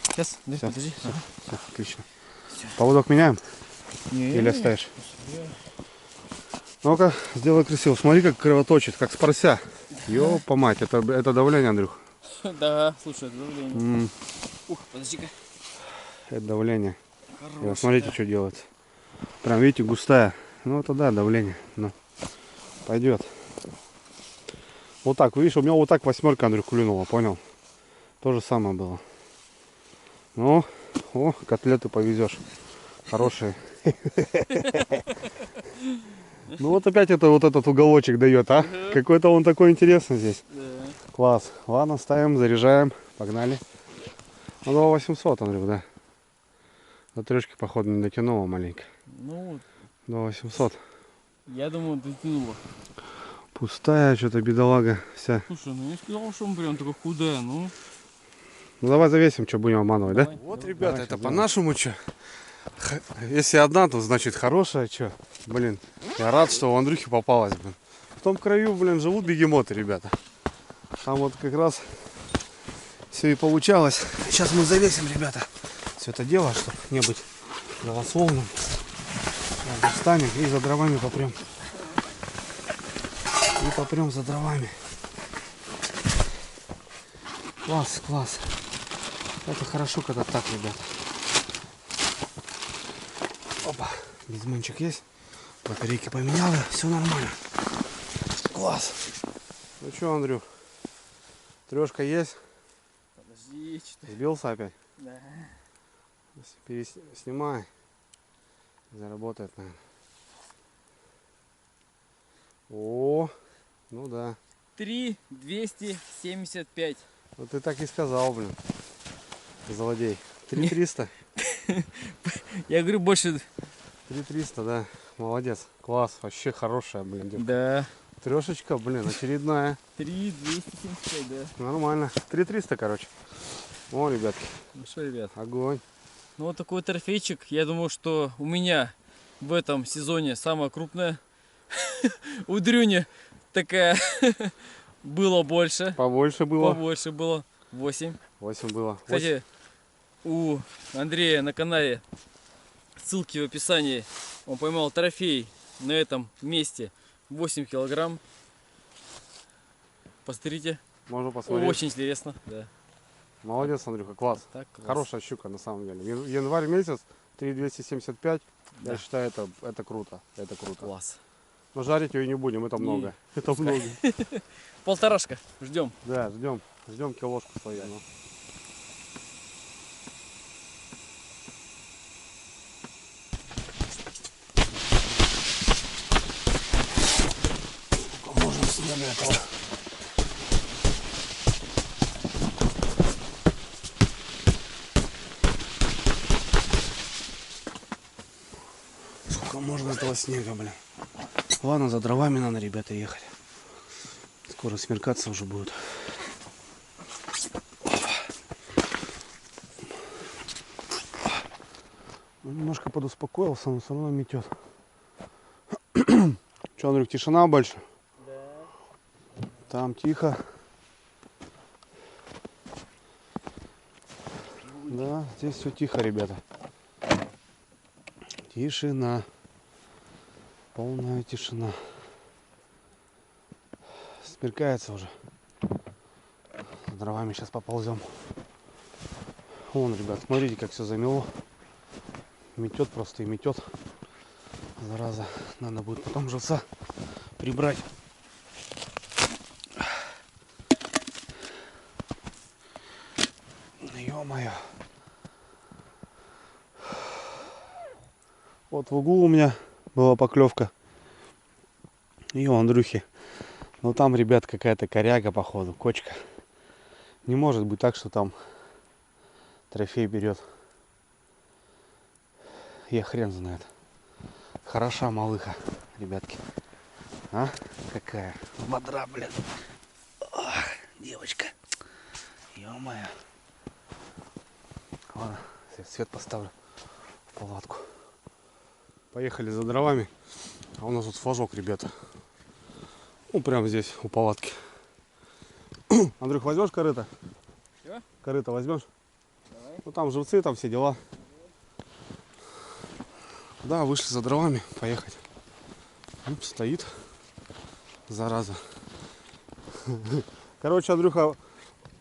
Сейчас, Всё, подожди. всё, отлично. Поводок меняем? Или оставишь? Ну-ка, сделай красиво. Смотри, как кровоточит, как с порся. Ёпа мать, это давление, Андрюх. Да, слушай, это давление. Ух, подожди-ка. Это давление. И вот Хорошая. смотрите, что делается. Прям, видите, густая. Ну, это да, давление. Ну, пойдет. Вот так, видишь, у меня вот так 8, Андрюх, клюнула, понял? То же самое было. Ну, о, котлеты повезешь. Хорошие. Ну вот опять это вот этот уголочек дает, а? Какой-то он такой интересный здесь. Класс. Ладно, ставим, заряжаем. Погнали. Ну, 2800, Андрюх, да. До трешки, походу, не дотянула маленько. Ну, 2800. я думаю, дотянула. Пустая что-то бедолага вся. Слушай, ну я сказал, что он прям такой худая, ну. Ну давай завесим, что будем обманывать, Давай. да? Вот, ребята, это по-нашему что. Если одна, то значит хорошая, что. Блин, я рад, что у Андрюхи попалась, блин. В том краю, блин, живут бегемоты, ребята. Там вот как раз все и получалось. Сейчас мы завесим, ребята, все это дело, чтобы не быть голословным. Достанем и за дровами попрем. И попрем за дровами. Класс. Это хорошо, когда так, ребята. Опа, бензинчик есть. Батарейки поменял, все нормально. Класс. Ну что, Андрюх, трешка есть? Подожди, что-то. Сбился опять? Да. Снимай. Заработает, наверное. О, ну да. 3,275. Вот ты так и сказал, блин. Злодей. 3300. Я говорю, больше. 3300, да. Молодец. Класс. Вообще хорошая, блин, девка. Да. Трешечка, блин, очередная. 3,275, да. Нормально. 3300, короче. О, ребятки. Ну что, ребят. Огонь. Ну вот такой трофейчик. Я думаю, что у меня в этом сезоне самая крупная. У Дрюни такая было больше. Побольше было. Побольше было. 8. 8 было. Кстати, у Андрея на канале, ссылки в описании, он поймал трофей на этом месте 8 килограмм. Посмотрите. Можно посмотреть. Очень интересно. Да. Молодец, Андрюха, класс. Так, класс. Хорошая щука на самом деле. Январь месяц, 3,275. Да. Я считаю, это круто. Это круто. Класс. Но жарить ее не будем, это много. Это много. Полторашка. Ждем. Да, ждем. Ждем килошку свою. Ну. Сколько можно снега этого? Сколько можно этого снега, блин. Ладно, за дровами надо, ребята, ехать. Скоро смеркаться уже будет. Немножко подуспокоился, но все равно метет. Че, Андрюх, тишина больше? Да. Там тихо. Да, здесь все тихо, ребята. Тишина. Полная тишина. Смеркается уже. С дровами сейчас поползем. Вон, ребят, смотрите, как все замело. Метет просто и метет. Зараза. Надо будет потом живца прибрать. Ё-моё. Вот в углу у меня была поклевка. И у Андрюхи. Но там, ребят, какая-то коряга, походу, кочка. Не может быть так, что там трофей берет. Я хрен знает. Хороша малыха, ребятки. А? Какая? Бодра, блин. Ох, девочка. Ё-моё. Ладно, свет поставлю в палатку. Поехали за дровами. А у нас тут флажок, ребята. Ну, прямо здесь, у палатки. Андрюх, возьмешь корыто? Чего? Корыто возьмешь? Давай. Ну, там живцы, там все дела. Да, вышли за дровами, поехать. Стоит. Зараза. Короче, Андрюха,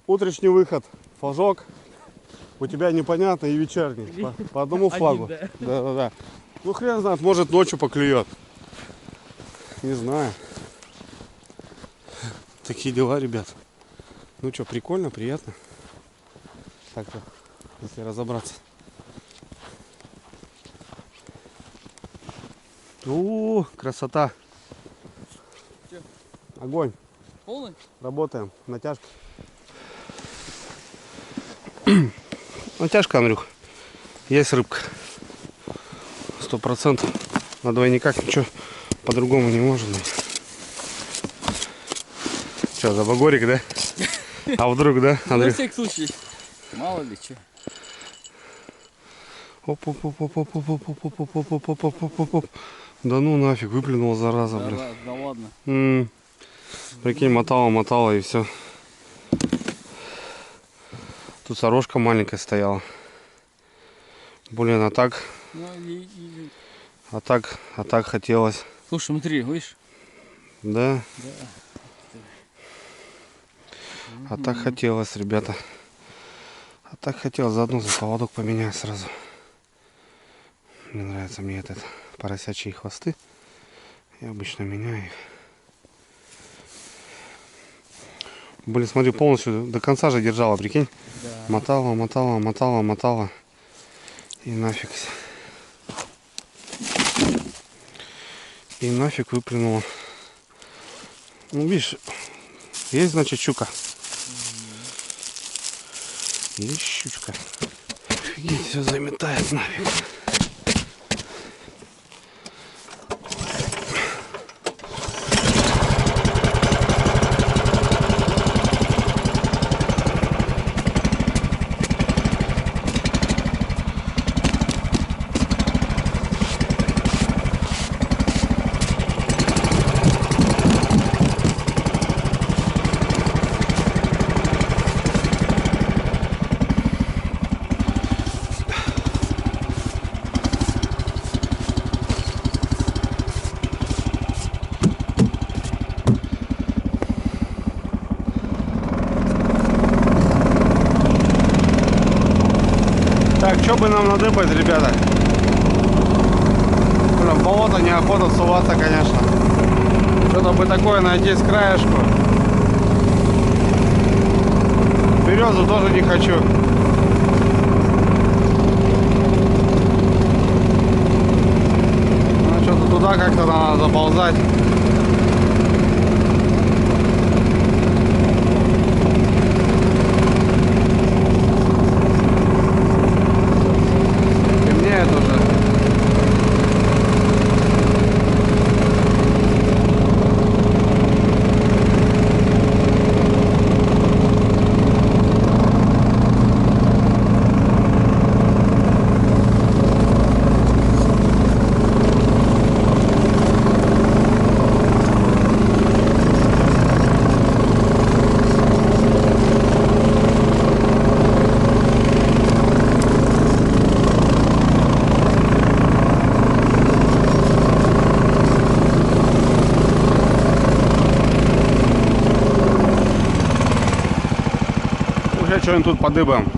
утренний выход, флажок. У тебя непонятно и вечерний. По одному флагу. Один, Да. Ну, хрен знает, может ночью поклюет. Не знаю. Такие дела, ребят. Ну что, прикольно, приятно. Так-то, если разобраться. О, красота. Чё? Огонь. Полный? Работаем. Натяжка. Натяжка, Андрюх. Есть рыбка. 100%. На двойниках ничего по-другому не может быть. Что, за багорик, да? А вдруг, да, На Андрюх? всякий случай. Мало ли что. Оп-оп-оп-оп-оп-оп-оп-оп-оп-оп-оп-оп-оп-оп. Да ну нафиг, выплюнула, зараза, блин. Да ладно. Прикинь, мотала и все. Тут сорожка маленькая стояла. Блин, а так хотелось. Слушай, смотри, видишь? Да. Да. А так хотелось, ребята. А так хотелось заодно за поводок поменять сразу. Не нравятся мне этот поросячьи хвосты. Я обычно меняю их. Блин, смотри, полностью до конца же держала, прикинь. Да. Мотала, мотала, мотала, мотала. И нафиг. И нафиг выплюнула. Ну, видишь, есть, значит, щука. Есть щучка. Офигеть, все заметает нафиг. Так, что бы нам надыбать, ребята? В болото неохота суваться, конечно. Что-то бы такое найти с краешку. Березу тоже не хочу. Ну, что-то туда как-то надо заползать. Темнеет уже. Уже что-нибудь тут подыбаем.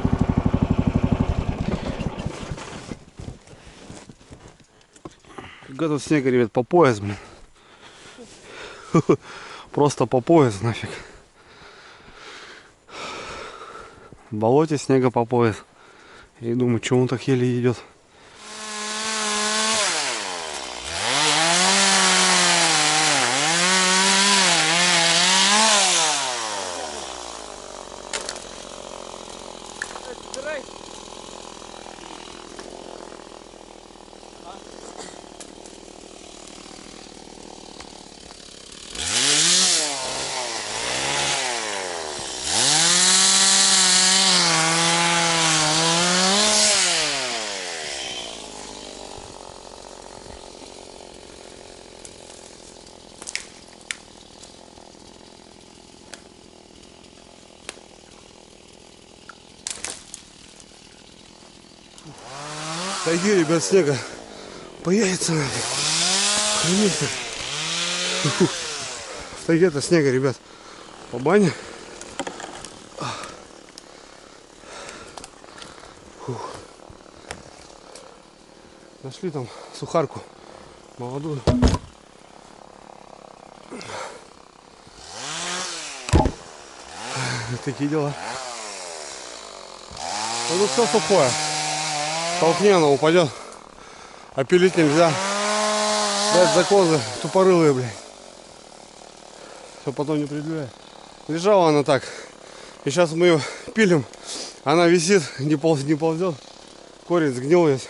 Тут снега, ребят, по пояс, блин. Просто по пояс нафиг. В болоте снега по пояс. И думаю, что он так еле идет. Сойди, ребят, снега появится нафиг. Охренеть. В тайге-то снега, ребят, по бане. Фух. Нашли там сухарку молодую. Такие дела. Ну все сухое. Толкни, она упадет. А пилить нельзя. Дать за козы тупорылые, блядь. Все потом не предъявляет. Лежала она так. И сейчас мы ее пилим. Она висит, не ползет. Корень сгнил весь.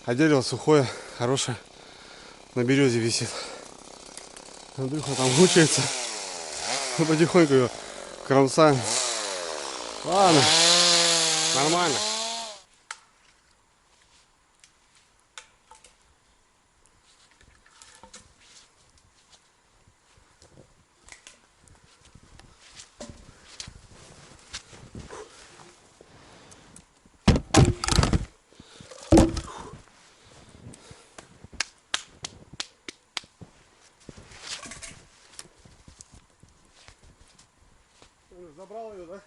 А дерево сухое, хорошее. На березе висит. Андрюха там мучается. Мы потихоньку ее кромсаем. Ладно. Нормально. Забрал ее, да?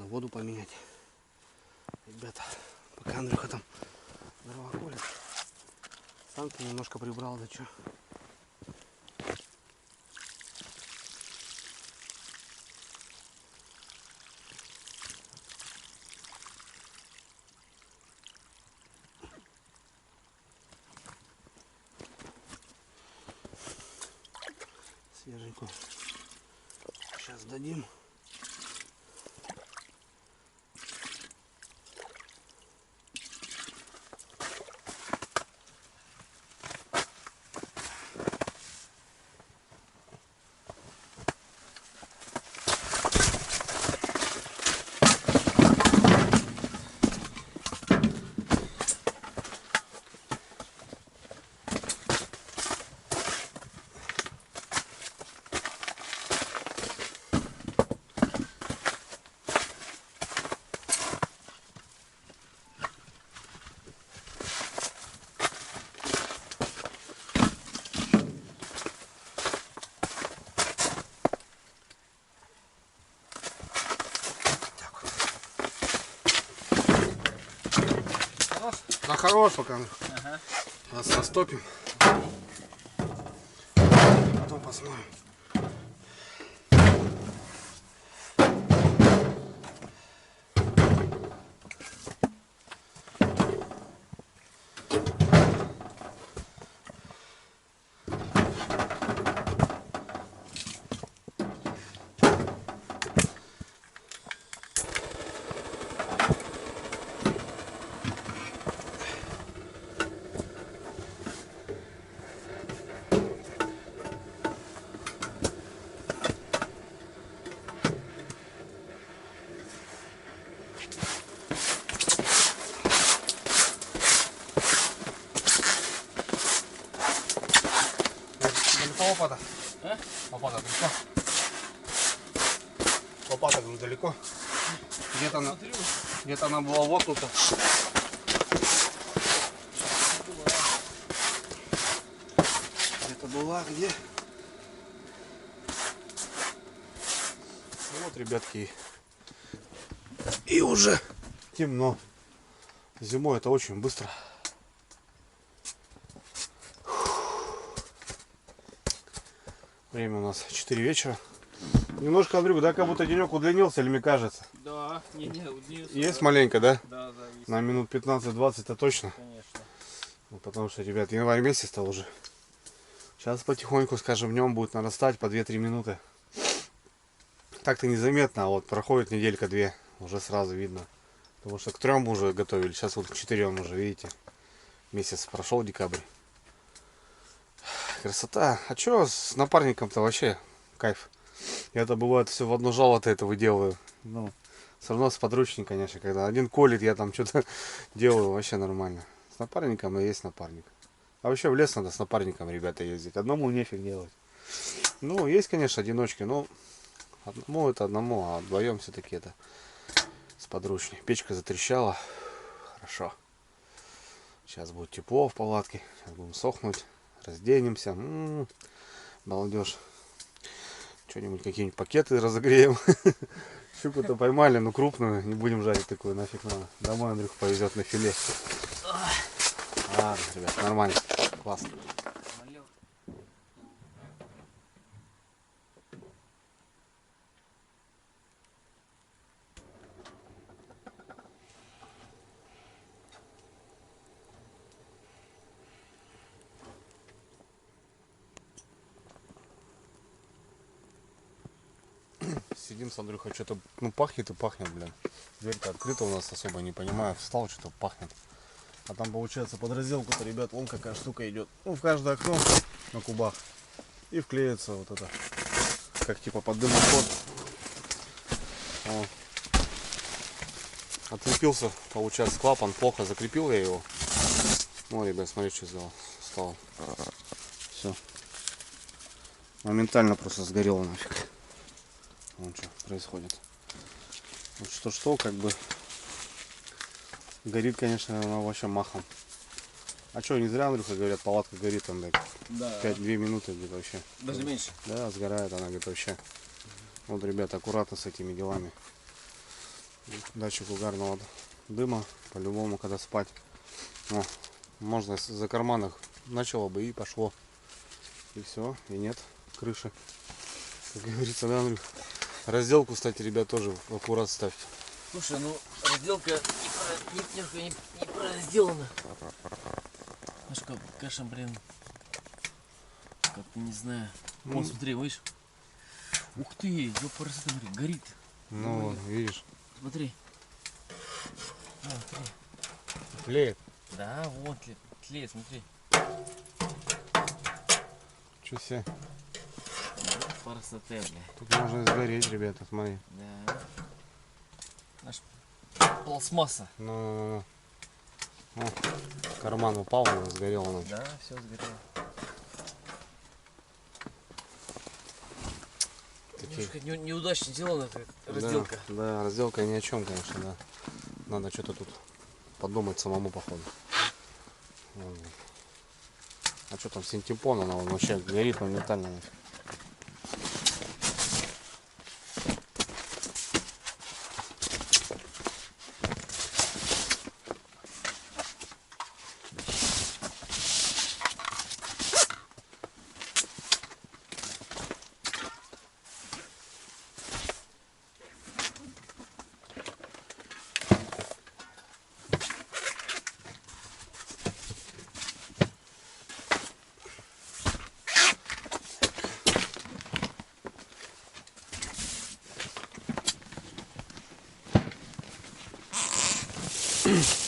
воду поменять. Ребята, пока Андрюха там дрова колет, санки немножко прибрал, да чё. Свеженькую сейчас дадим. Да хорош пока. Ага. Нас растопим. Потом посмотрим. Лопата. А? Лопата далеко. Лопата далеко. Где-то она была воткнута. Где-то была, где? Вот, ребятки. И уже темно. Зимой это очень быстро. Время у нас 4 вечера. Немножко, Андрюк, да, как будто денек удлинился, или мне кажется? Да, не удлинился. Есть маленько, да? Да, есть. На минут 15-20 это точно. Конечно. Ну, потому что, ребят, январь месяц стал уже. Сейчас потихоньку, скажем, днем будет нарастать по 2-3 минуты. Так-то незаметно, а вот проходит неделька-две, уже сразу видно. Потому что к 3 уже готовили, сейчас вот к 4 уже, видите. Месяц прошел, декабрь. Красота. А чё с напарником-то вообще кайф? Я-то бывает все в одно жало-то это выделываю. Ну, все равно сподручнее, конечно, когда один колет, я там что-то делаю, вообще нормально. С напарником и есть напарник. А вообще в лес надо с напарником, ребята, ездить. Одному нефиг делать. Ну, есть, конечно, одиночки, но одному это одному, а вдвоем все-таки это сподручнее. Печка затрещала. Хорошо. Сейчас будет тепло в палатке. Сейчас будем сохнуть. Разденемся. Молодежь. Что-нибудь, какие-нибудь пакеты разогреем. Щуку-то поймали, но крупную. Не будем жарить такую, нафиг надо. Домой Андрюх повезет на филе. Ладно, ребят, нормально. Классно. Сидим с Андрюхой, что-то пахнет и пахнет, блин. Дверь-то открыта у нас, особо не понимаю. Встал, что-то пахнет. А там получается под разделку-то, ребят, вон какая штука идет. Ну, в каждое окно на кубах. И вклеится вот это. Как типа под дымоход. Отлепился, получается, клапан. Плохо закрепил я его. Ну, ребят, смотри, что сделал. Стало. Все. Моментально просто сгорело нафиг. Вон что происходит. Вот что, как бы горит, конечно, она вообще махом. А что, не зря, Андрюха, говорят, палатка горит там, да, 5-2 минуты где-то вообще. Даже меньше. Да, сгорает она где-то вообще. Вот, ребята, аккуратно с этими делами. Датчик угарного дыма. По-любому, когда спать. О, можно за карманах начало бы и пошло. И все, и нет крыши. Как говорится, да, Андрюх? Разделку, кстати, ребят, тоже в аккурат ставьте. Слушай, ну разделка не сделана. Немножко каша, блин. Как-то не знаю. Вон, смотри, видишь? Ух ты, ёпарасы, смотри, горит. Ну, видишь. Смотри. Вон, смотри. Тлеет. Да, вот тлеет, смотри. Чё себе? Красота, бля. Тут можно сгореть, ребята, смотри. Да. Аж пластмасса. Ну, о, карман упал, сгорел он. Да, все сгорело. Немножко неудачно сделана эта разделка. Да, да, разделка ни о чем, конечно, да. Надо что-то тут подумать самому, походу. Вот. А что там, синтепон, она вообще горит моментально. Нафиг.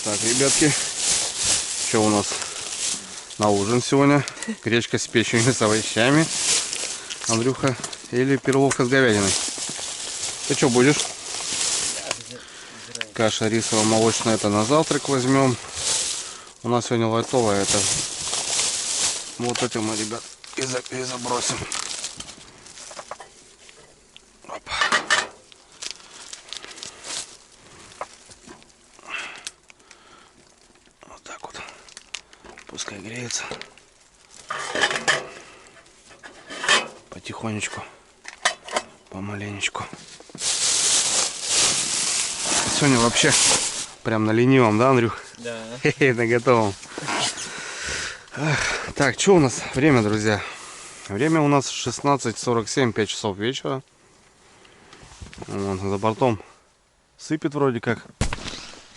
Так, ребятки, что у нас на ужин сегодня? Гречка с печенью, с овощами, Андрюха, или перловка с говядиной? Ты что будешь? Каша рисово-молочная, это на завтрак возьмем. У нас сегодня лайтовая, это вот этим мы, ребят, и забросим. Опа. Вот так вот. Пускай греется. Потихонечку. Помаленечку. Сегодня вообще прям на ленивом, да, Андрюх? Да. На готовом. Так, что у нас время, друзья? Время у нас 16:47, 5 часов вечера. Вон, за бортом сыпет вроде как.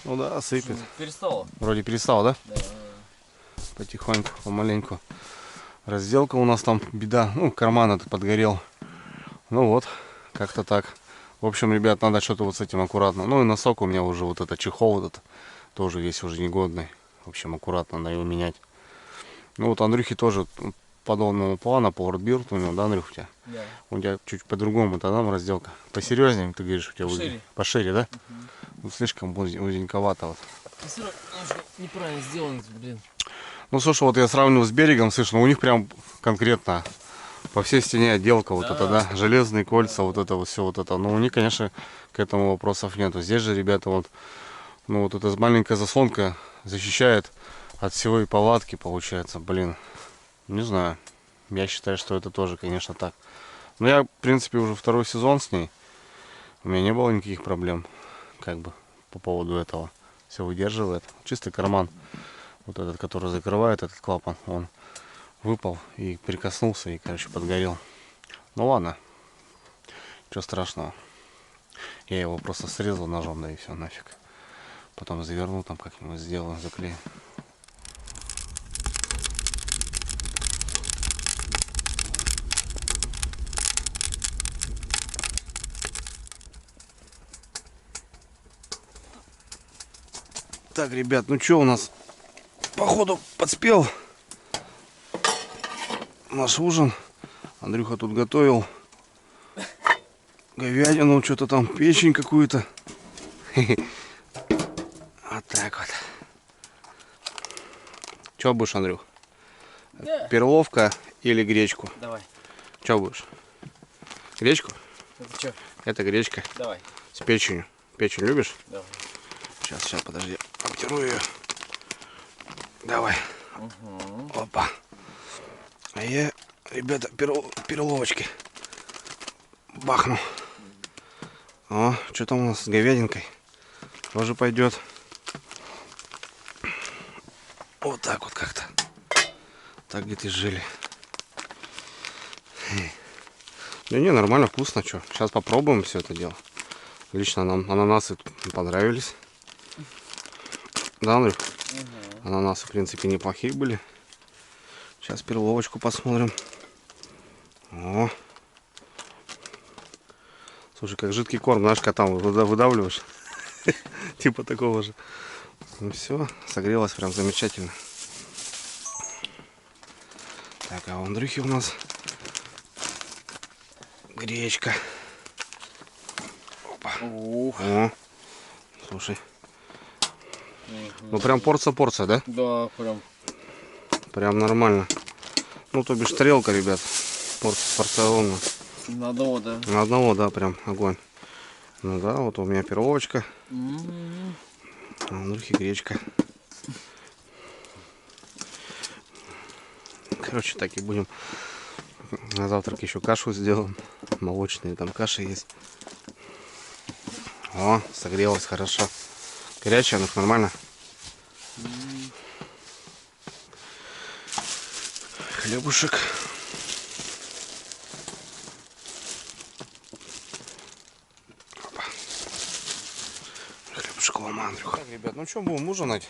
Ну да, сыпет. Перестало. Вроде перестал, да? Да. Потихоньку, помаленьку. Разделка у нас там беда. Ну, карман этот подгорел. Ну вот, как-то так. В общем, ребят, надо что-то вот с этим аккуратно. Ну и носок у меня уже вот это чехол вот этот тоже весь уже негодный. В общем, аккуратно надо его менять. Ну вот Андрюхе тоже подобного плана, поворотбирд у него, да, Андрюх, у тебя? Да. У тебя чуть по-другому тогда разделка. Посерьезнее, ты говоришь, у тебя Пошире. Пошире, да? Ну, слишком узеньковато вот. Немножко неправильно сделано, блин. Ну, слушай, вот я сравниваю с берегом, слышь, ну у них прям конкретно по всей стене отделка вот это, да, железные кольца, вот это вот все вот это. Ну, у них, конечно, к этому вопросов нету. Здесь же, ребята, вот, ну, вот эта маленькая заслонка защищает от всего и палатки, получается, блин. Не знаю. Я считаю, что это тоже, конечно, так. Но я, в принципе, уже второй сезон с ней. У меня не было никаких проблем, как бы, по поводу этого. Все выдерживает. Чистый карман. Вот этот, который закрывает этот клапан, он выпал и прикоснулся и, короче, подгорел. Ну ладно. Ничего страшного. Я его просто срезал ножом, да и все, нафиг. Потом завернул там как-нибудь, сделаю, заклею. Так, ребят, ну что у нас? Походу подспел наш ужин. Андрюха тут готовил говядину, что-то там, печень какую-то. Вот так вот. Что будешь, Андрюх? Да. Перловка или гречку? Давай. Что будешь? Гречку? Это что? Это гречка Давай. с печенью. Печень любишь? Давай. Сейчас, подожди. Обтеру ее. Давай. Угу. Опа. А я, ребята, перловочки бахну. О, что там у нас с говядинкой? тоже пойдет. Вот так вот как-то. Так где-то жили. Да не, нормально, вкусно, что. Сейчас попробуем все это дело. Лично нам ананасы понравились. Да, Андрюх? Угу. Ананасы, в принципе, неплохие были. Сейчас перловочку посмотрим. О. Слушай, как жидкий корм, знаешь, котам выдавливаешь. Типа такого же. Ну все, согрелась прям замечательно. Так, а у Андрюхи у нас гречка. Опа. О, слушай. Ну прям порция, да? Да, прям. Прям нормально. Ну то бишь тарелка, ребят. Порционно. На одного, да. На одного, да, прям огонь. Ну да, вот у меня перловочка. А у Андрюхи гречка. Короче, так и будем. На завтрак еще кашу сделаем. Молочные там каши есть. О, согрелась хорошо. Горячая, ну нормально. Хлебушек. Хлебушек лома, Андрюха. Так, ребят, ну что, будем ужинать?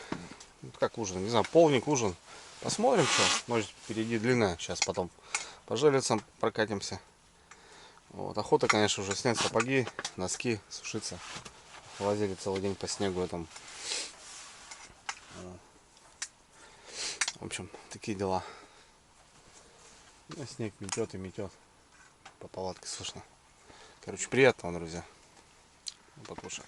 Как ужин? Не знаю, полник, ужин. Посмотрим, что. Может, впереди длинная. Сейчас потом по железцам прокатимся. Вот. Охота, конечно, уже снять сапоги, носки, сушиться. Лазили целый день по снегу этом. В общем, такие дела. Ну, снег метет и метет. По палатке слышно. Короче, приятно вам, друзья. Покушать.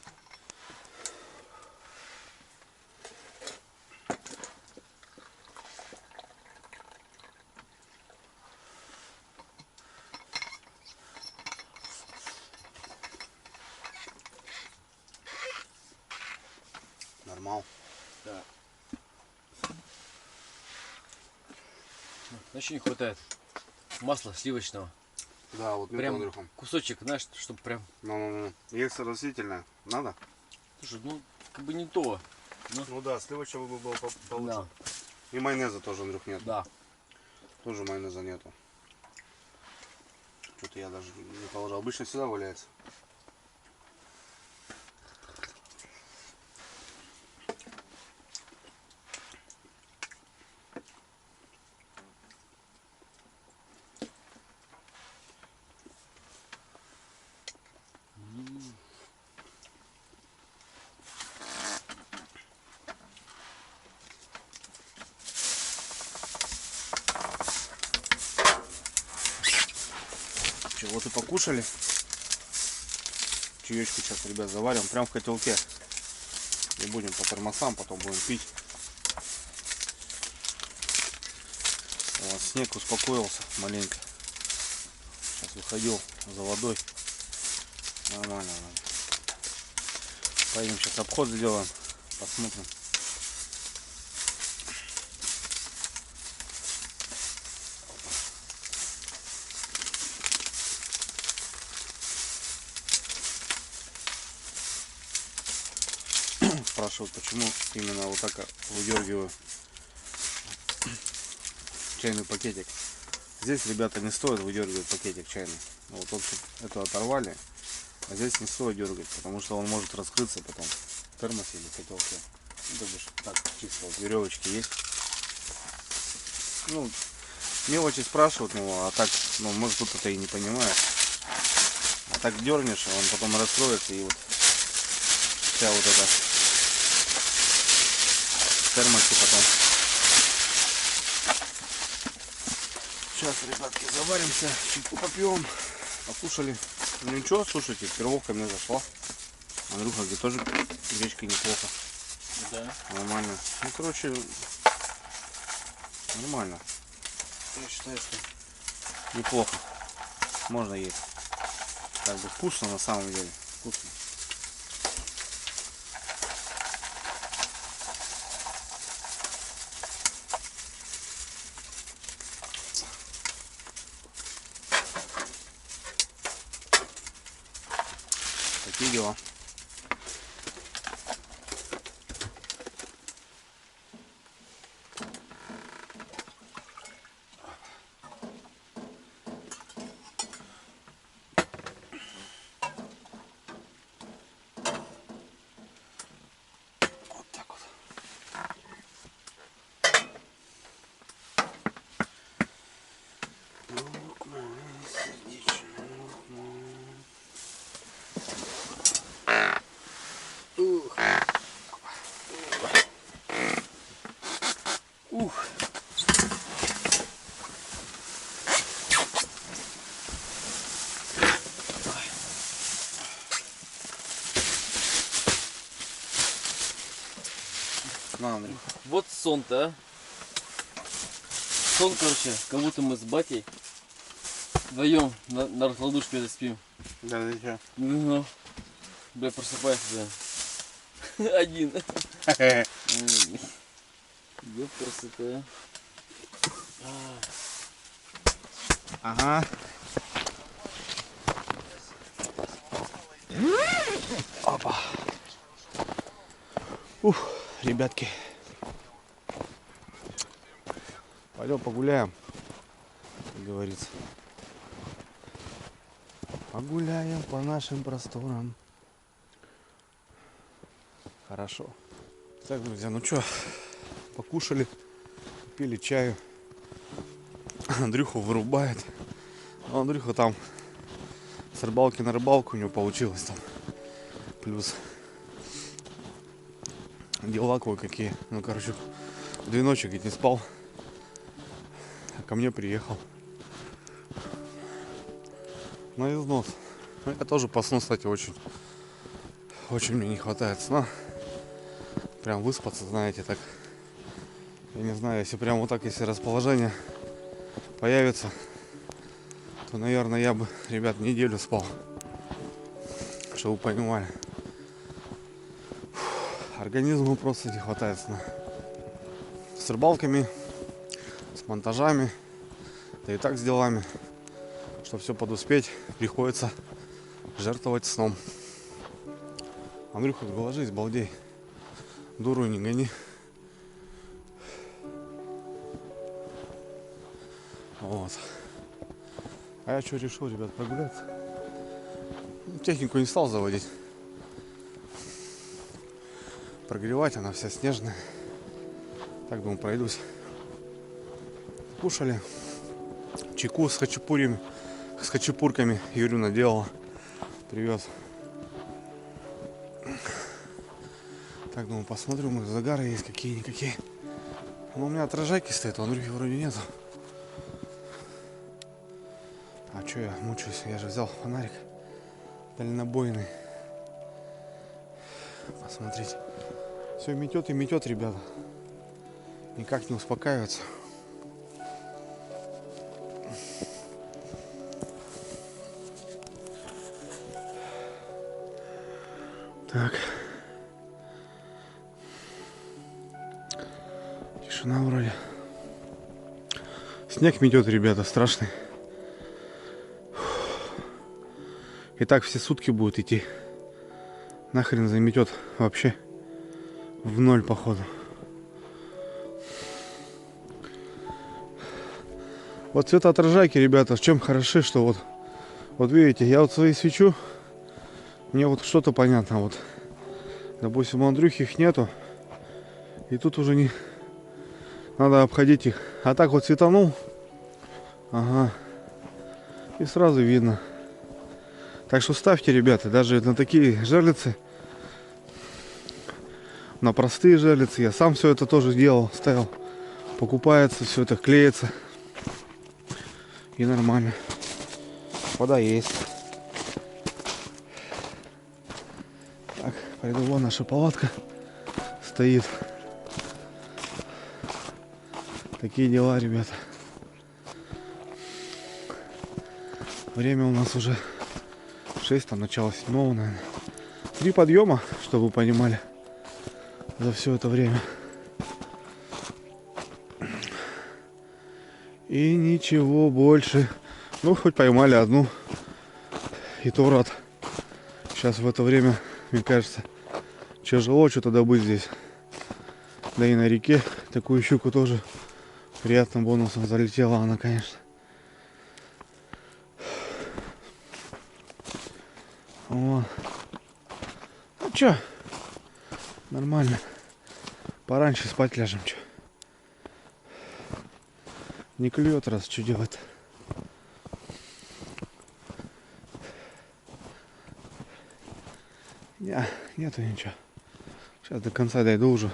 Нормал. Да. Значит, не хватает масла сливочного. Да, вот прям Андрюхом. Кусочек, знаешь, чтобы прям. Ну. Яйцо растительное. Надо? Слушай, ну как бы не то. Ну да, сливочного бы было получше. Да. И майонеза тоже, Андрюх, нет. Да. Тоже майонеза нету. Что-то я даже не положил. Обычно всегда валяется. Че, вот и покушали. Чаечку сейчас, ребят, заварим прям в котелке. И будем по термосам, потом будем пить. Вот, снег успокоился маленько. Сейчас выходил за водой. Нормально. Поедем сейчас обход сделаем. Посмотрим. Спрашивают, почему именно вот так выдергиваю чайный пакетик. Здесь, ребята, не стоит выдергивать пакетик чайный. Вот, в общем, это оторвали. А здесь не стоит дергать, потому что он может раскрыться потом в термосе или в котелке. Ну, то бишь, так, чисто вот веревочки есть. Ну, мелочи спрашивают, ну, а так, ну, может, кто-то и не понимает. А так дернешь, он потом раскроется, и вот вся вот эта термосе потом. Сейчас, ребятки, заваримся, чайку попьем, покушали. Ну ничего, слушайте, перловка мне зашла. Андрюха, где тоже гречка неплохо. Да. Нормально. Ну, короче, нормально. Я считаю, что неплохо. Можно есть. Как бы вкусно на самом деле. Вкусно. Такие дела. На, Андрей. Вот сон-то, а. Сон, короче, как будто мы с батей вдвоем на раскладушке это спим. Да, да, чё? Ну, бля, просыпайся, да. Один. Ёпрст, а. Ага. Опа. Ух, ребятки. Пойдем погуляем, как говорится. Погуляем по нашим просторам. Хорошо. Так, друзья, ну что, покушали, пили чаю. Андрюху вырубает. А Андрюха там с рыбалки на рыбалку у него получилось там. Плюс дела кое-какие. Ну, короче, 2 ночи ведь не спал. А ко мне приехал. На износ. Ну, я тоже по сну, кстати, очень мне не хватает сна. Прям выспаться, знаете, так. Я не знаю, если прям вот так, если расположение появится, то, наверное, я бы, ребят, неделю спал. Чтобы вы понимали. Организму просто не хватает сна. С рыбалками, с монтажами, да и так с делами. Чтобы все подуспеть, приходится жертвовать сном. Андрюха, ложись, балдей. Дуру не гони. Вот. А я что решил, ребят, прогуляться. Технику не стал заводить. Прогревать, она вся снежная. Так, думаю, пройдусь. Кушали. Чайку с хачапурями, с хачапурками Юрина делала. Привез. Так, думаю, посмотрю, может, загары есть какие-никакие. Но у меня отражайки стоят, у Андрюхи вроде нету. А что я мучаюсь? Я же взял фонарик дальнобойный. Посмотрите. Все метет и метет, ребята. Никак не успокаивается. Так. Тишина вроде. Снег метет, ребята, страшный. И так все сутки будут идти. Нахрен заметет вообще в ноль, походу. Вот цветоотражайки, ребята, в чем хороши, что вот видите, я вот свои свечу, мне вот что-то понятно, вот, допустим, у Андрюхи их нету, и тут уже не надо обходить их, а так вот светанул, ага, и сразу видно. Так что ставьте, ребята, даже на такие жерлицы, на простые жерлицы, я сам все это тоже делал, ставил, покупается, все это клеится. И нормально. Вода есть. Так, пойду, вон наша палатка стоит. Такие дела, ребята. Время у нас уже 6, там начало 7, наверное. 3 подъема, чтобы вы понимали, за все это время. И ничего больше. Ну, хоть поймали одну. И то рад. Сейчас в это время, мне кажется, тяжело что-то добыть здесь. Да и на реке такую щуку тоже приятным бонусом залетела она, конечно. О. Ну чё? Нормально. Пораньше спать ляжем, чё. Не клюет, раз что делать. Нету ничего. Сейчас до конца дойду уже.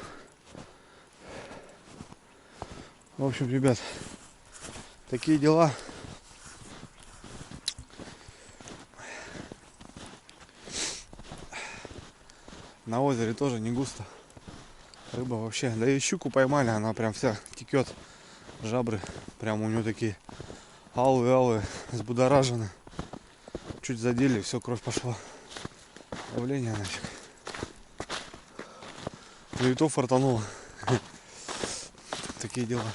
В общем, ребят, такие дела. На озере тоже не густо. Рыба вообще, да и щуку поймали, она прям вся текет. Жабры, прям у нее такие алые, взбудоражены. Чуть задели, все, кровь пошла. Давление нафиг. Ну и то фартануло. Такие дела.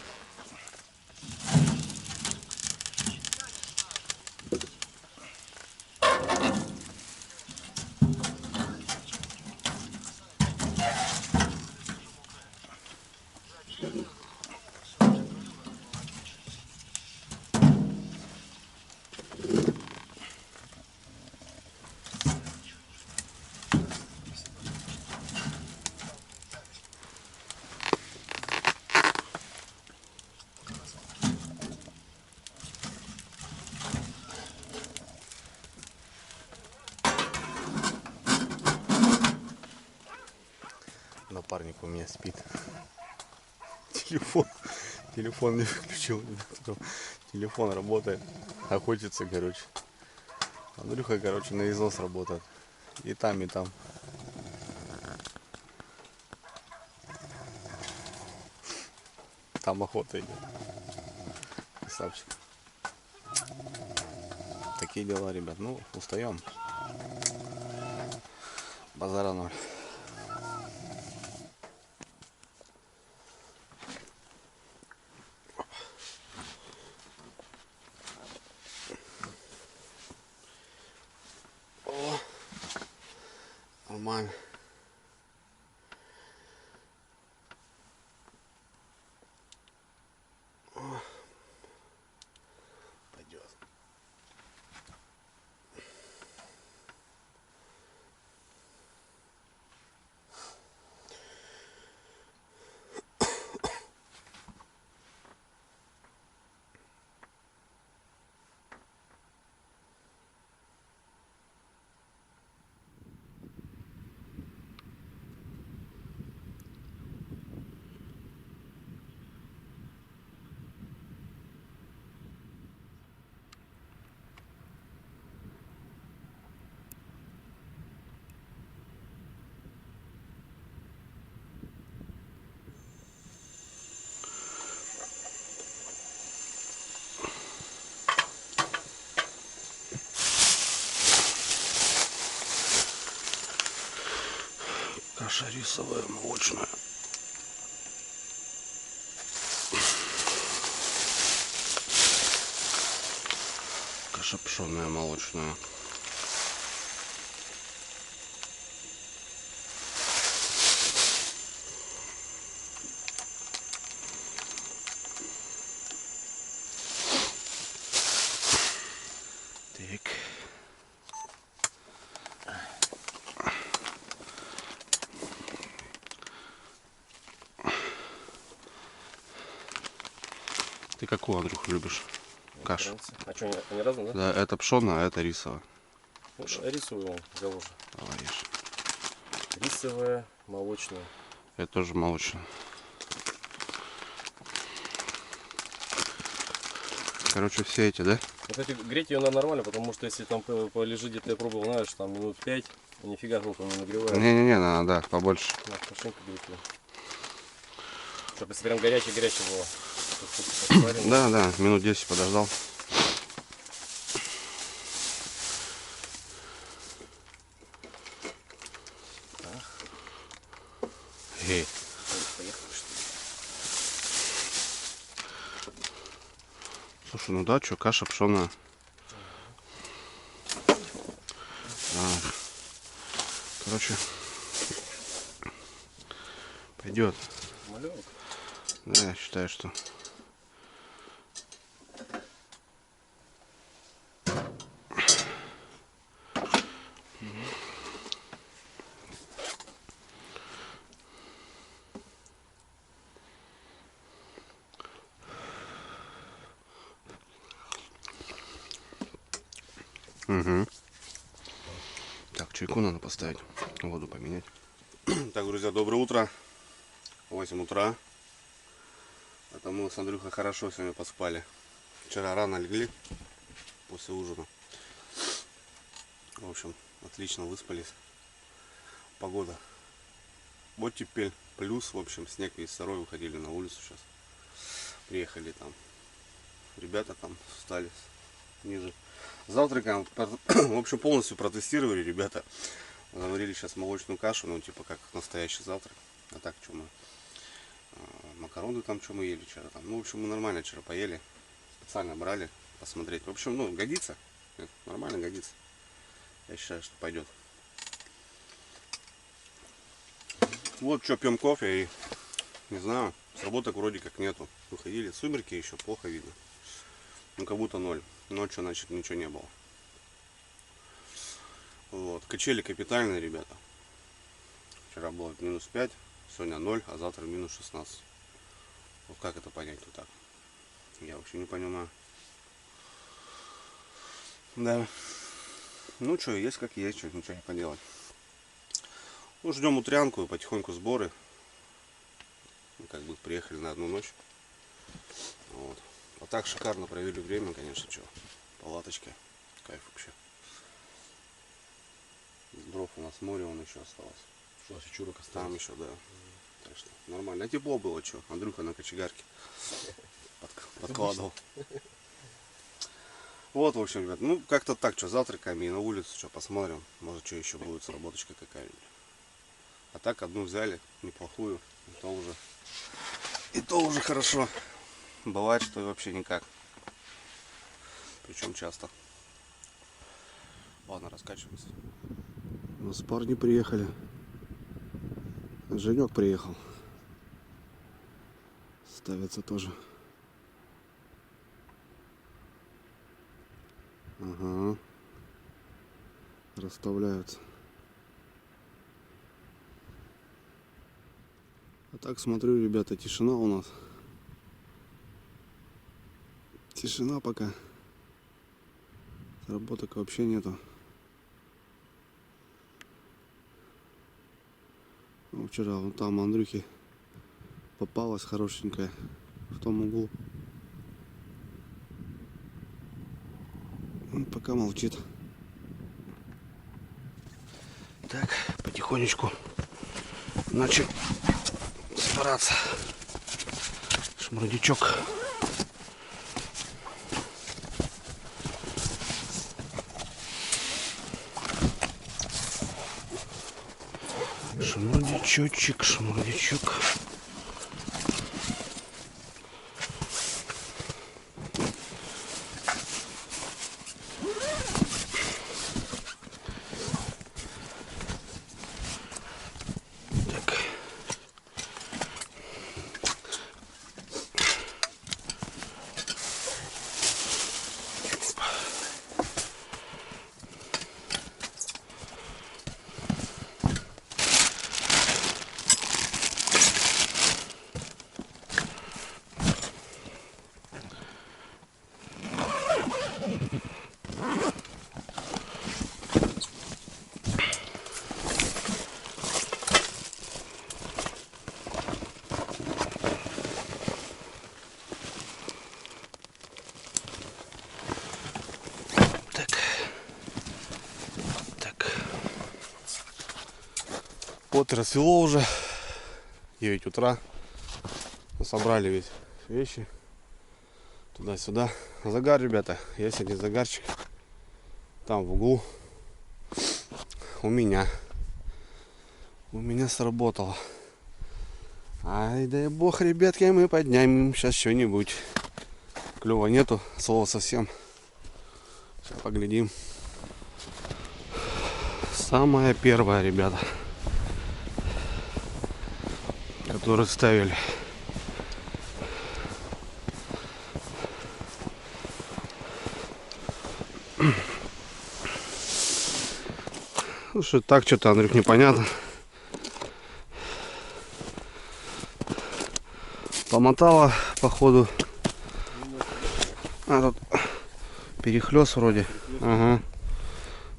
Напарник у меня спит. Телефон не выключил. Телефон работает. Охотится, короче. Андрюха, короче, на износ работает. И там, и там. Там охота идет. Красавчик. Такие дела, ребят. Ну, устаем. Базара ноль. О, нормально. Пойдет. Каша рисовая, молочная. Каша пшённая, молочная. Так. Ты какую, Андрюх, любишь? Кашу. А что, они разные, да? Да, это пшённая, а это рисовая. Рисовую он взял уже. Давай ешь. Рисовая, молочная. Это тоже молочная. Короче, все эти, да? Кстати, греть ее надо нормально, потому что если там полежит где-то, я пробовал, знаешь, там минут 5, нифига толком не нагревает. Не-не-не, надо, да, побольше. Надо хорошенько греть ее. Чтобы если прям горячее было. Да, да, минут 10 подождал. Эй. Слушай, ну да, что, каша пшённая. Короче, пойдет. Малек. Да, я считаю, что. Угу. Так, чайку надо поставить, воду поменять. Так, друзья, доброе утро. 8 утра. Это мы с Андрюхой хорошо сегодня поспали. Вчера рано легли после ужина. В общем, отлично выспались. Погода Вот теперь плюс, в общем, снег весь сырой, выходили на улицу сейчас. Приехали там. Ребята там встали ниже. Завтракаем. В общем, полностью протестировали ребята. Заварили сейчас молочную кашу, ну типа как настоящий завтрак. А так что мы? Макароны там что мы ели вчера там. Ну, в общем, мы нормально вчера поели. Специально брали посмотреть. В общем, ну, годится. Нет, нормально годится. Я считаю, что пойдет. Вот что, пьем кофе и не знаю, сработок вроде как нету. Выходили сумерки, еще плохо видно. Ну как будто ноль. Ночью, значит, ничего не было. Вот. Качели капитальные, ребята. Вчера было минус 5, сегодня 0, а завтра минус 16. Вот как это понять вот так? Я вообще не понимаю. Да. Ну что, есть как есть, что ничего не поделать. Ну, ждем утрянку и потихоньку сборы. Мы как бы приехали на одну ночь. Вот. А так шикарно провели время, конечно, что. Палаточка. Кайф вообще. Дров у нас море, он еще осталось. Что, еще чурок осталось? Там еще, да. Так что нормально. А тепло было, что. Андрюха на кочегарке подкладывал. Вот, в общем, ребят, ну как-то так, что, завтракаем и на улицу, что, посмотрим. Может, что еще будет с работочкой какая-нибудь. А так одну взяли, неплохую, и то уже хорошо. Бывает, что и вообще никак. Причем часто. Ладно, раскачиваемся. У нас парни приехали. Женек приехал. Ставятся тоже. Ага. Расставляются. А так смотрю, ребята, тишина у нас. Тишина пока. Работок вообще нету. Ну, вчера вон там Андрюхе попалась хорошенькая в том углу. Он пока молчит. Так, потихонечку начали стараться. Шмурдячок. Шмурдячочек, шмурдячок. Вот рассвело уже, 9 утра, собрали ведь вещи туда-сюда. Загар, ребята, есть один загарчик, там в углу, у меня сработало. Ай, дай бог, ребятки, мы поднимем сейчас что-нибудь. Клёва нету, слова совсем. Сейчас поглядим. Самое первое, ребята, которые ставили. Ну что, так что-то, Андрюх, непонятно. Помотало, походу. А тут перехлёст вроде. Ага.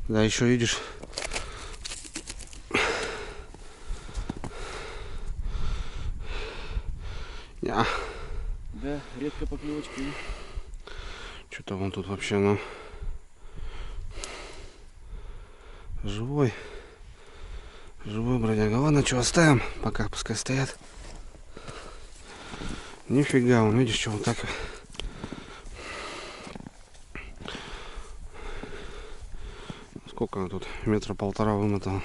Да, еще видишь. Да, редко поклевочки. Что-то вон тут вообще, ну, живой Живой бродяга. Ладно, что, оставим, пока пускай стоят. Нифига, он, видишь, что вот так. Сколько она тут? Метра полтора вымотала.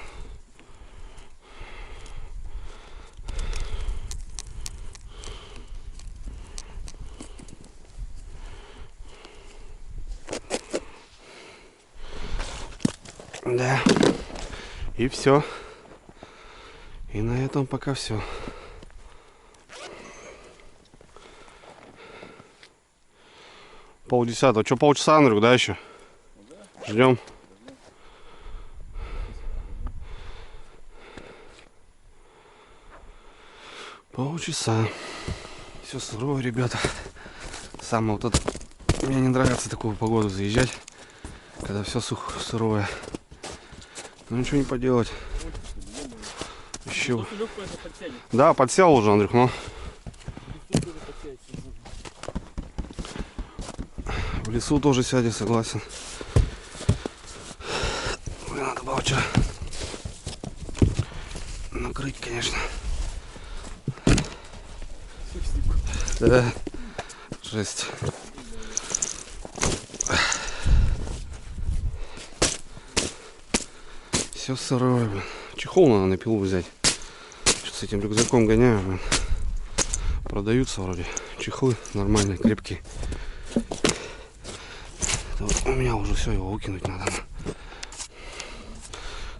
Да. И все. И на этом пока все. Полдесятого. Что, полчаса, Андрюк, да, еще? Ждем. Полчаса. Все сурово, ребята. Самое вот это... Мне не нравится такую погоду заезжать, когда все суровое. Ну ничего не поделать. Еще... Да, подсел уже, Андрюх, но... В лесу тоже сядет, согласен. Надо было вчера накрыть, конечно. Да, жесть. Все сырое, блин. Чехол надо на пилу взять. Что с этим рюкзаком гоняю, блин. Продаются вроде чехлы нормальные, крепкие. У меня уже все, его выкинуть надо.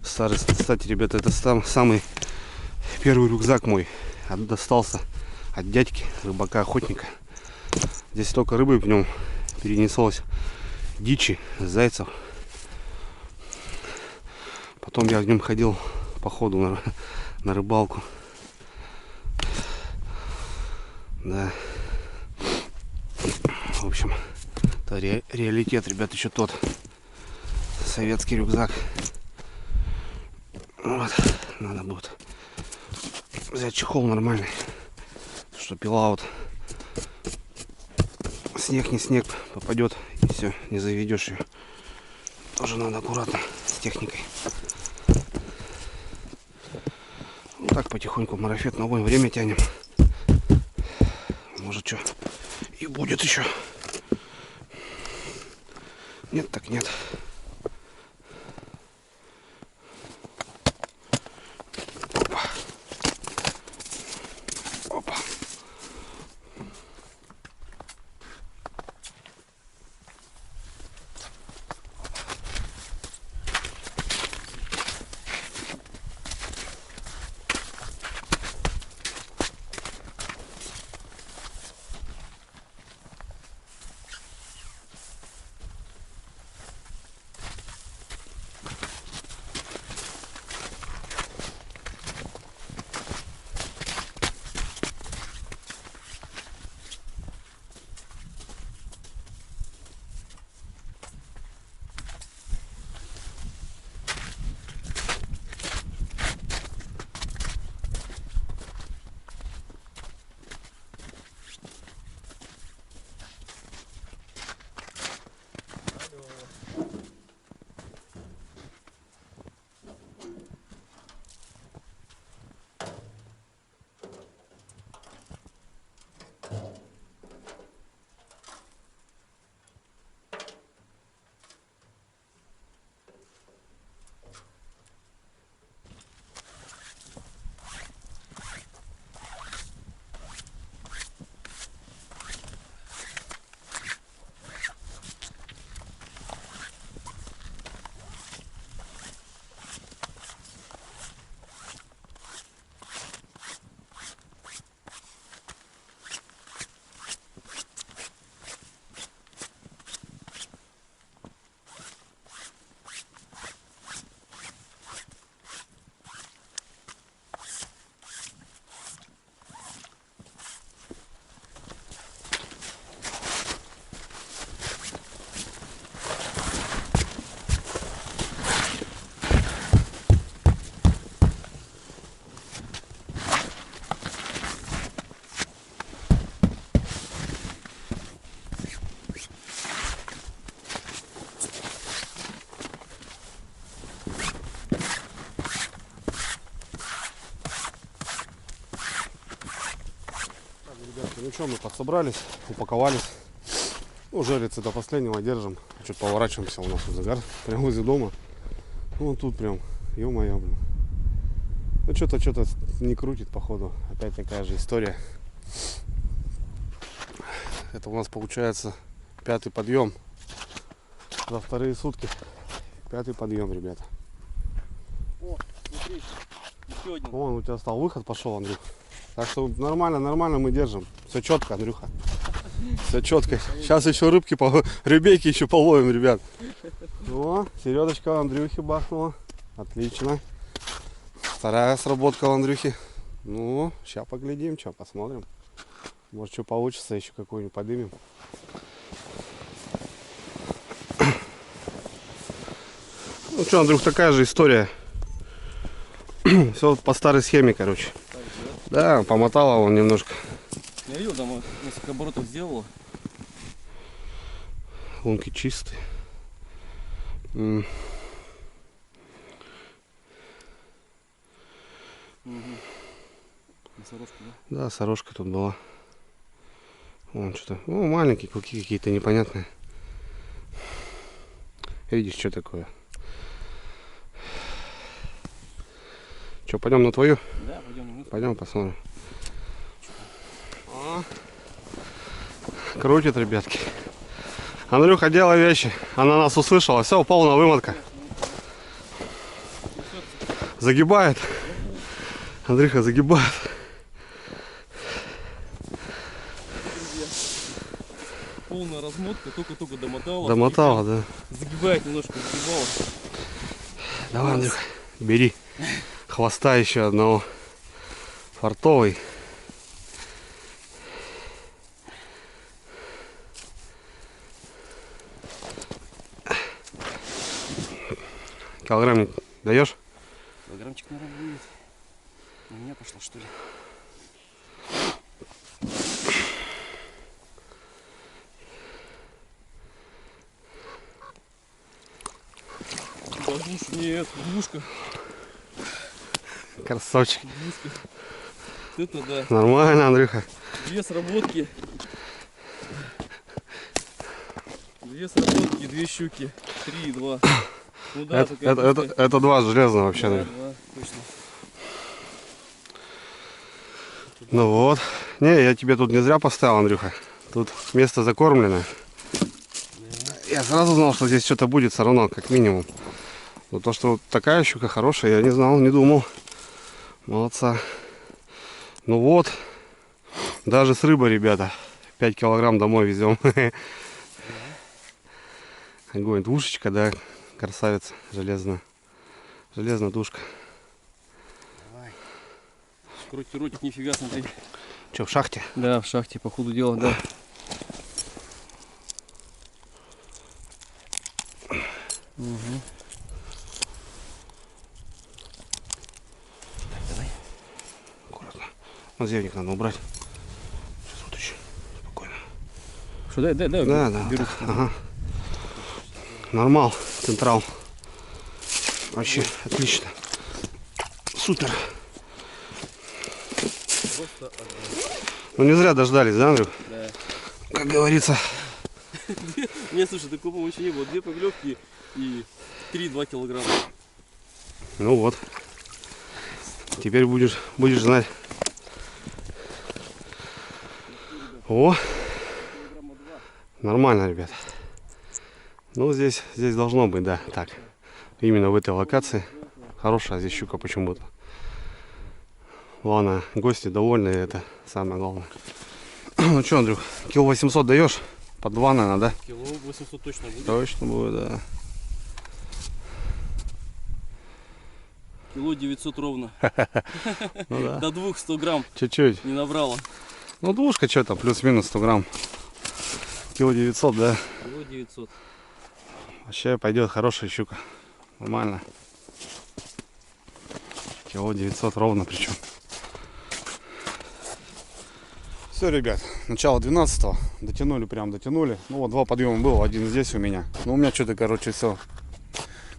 Старый, кстати, ребята, это самый первый рюкзак мой. Достался от дядьки, рыбака-охотника. Здесь столько рыбы в нем перенеслось. Дичи, зайцев. Потом я в нем ходил по ходу на рыбалку. Да. В общем, это реалитет, ребят, еще тот. Советский рюкзак. Вот. Надо будет взять чехол нормальный. Что пила вот снег не снег попадет и все, не заведешь ее. Тоже надо аккуратно с техникой. Вот так потихоньку марафет на огонь, время тянем. Может что и будет еще. Нет, так нет. Опа. Опа. Ну что, мы подсобрались, упаковались. Ну, жарится до последнего, держим. Чуть поворачиваемся, у нас тут загар. Прямо возле дома. Ну, вот тут прям, ё-моё, блин. Ну, что-то не крутит, походу. Опять такая же история. Это у нас получается 5-й подъем. За вторые сутки. 5-й подъем, ребята. О, смотри, еще один. Вон, у тебя стал выход, пошел, Андрюх. Так что нормально мы держим. Все четко, Андрюха. Все четко. Сейчас еще рыбейки еще половим, ребят. О, середочка у Андрюхи бахнула. Отлично. Вторая сработка у Андрюхи. Ну, сейчас поглядим, что, посмотрим. Может, что получится, еще какую-нибудь подымем. Ну что, Андрюх, такая же история. Все по старой схеме, короче. Да, помотала он немножко. Я видел, там несколько оборотов сделала. Лунки чистые. Носорожка, да? Да, сорожка тут была. Вон что-то. Ну, маленькие куки какие-то непонятные. Видишь, что такое? Что, пойдем на твою? Да, пойдем. Пойдем посмотрим. Крутит, ребятки. Андрюха, делай вещи. Она нас услышала. Все, полная вымотка. Загибает. Андрюха загибает. Полная размотка, только домотала. Домотала, да. Загибает немножко, загибала. Давай, Андрюха, бери. Хвоста еще одного. Фартовый. Килограмм даешь? Килограммчик, наверное, будет. У меня пошло, что ли? Богуш, нет, двушка. Красавчик. Двушка. Это да. Нормально, Андрюха. Две сработки. Две щуки. 3 и 2. Ну да, это два железных вообще, да, наверное. 2, точно. Ну вот. Не, я тебе тут не зря поставил, Андрюха. Тут место закормленное. Я сразу знал, что здесь что-то будет все равно, как минимум. Но то, что вот такая щука хорошая, я не знал, не думал. Молодца. Ну вот. Даже с рыбой, ребята. 5 килограмм домой везем. Огонь. Двушечка, да. Красавица. Железная. Железная душка. Давай. Крутит ротик, нифига, смотри. Че, в шахте? Да, в шахте, по ходу дела, да. Угу. Давай. Аккуратно. Мазевник надо убрать. Сейчас вытащу. Спокойно. Что, дай, Да, беру. Ага. Нормал. Централ. Вообще отлично. Супер. Ну не зря дождались, да, Андрюх? Да. Как говорится. Не, слушай, такого еще не было. 2 поклевки и 3-2 килограмма. Ну вот. Теперь будешь знать. О! Нормально, ребят. Ну, здесь должно быть, да, так. Именно в этой локации. Хорошая здесь щука почему-то. Ладно, гости довольны, это самое главное. Ну что, Андрюх, кило 800 даешь? По 2, наверное, да? Кило 800 точно будет. Точно будет, да. Кило 900 ровно. Ну да. До 200 грамм Чуть-чуть. не набрала. Ну, двушка что-то, плюс-минус 100 грамм. Кило 900, да. Кило 900. Вообще пойдет хорошая щука. Нормально. Кило 900 ровно причем. Все, ребят, начало 12-го. Дотянули. Ну вот 2 подъема было, один здесь у меня. Ну у меня что-то, короче, все.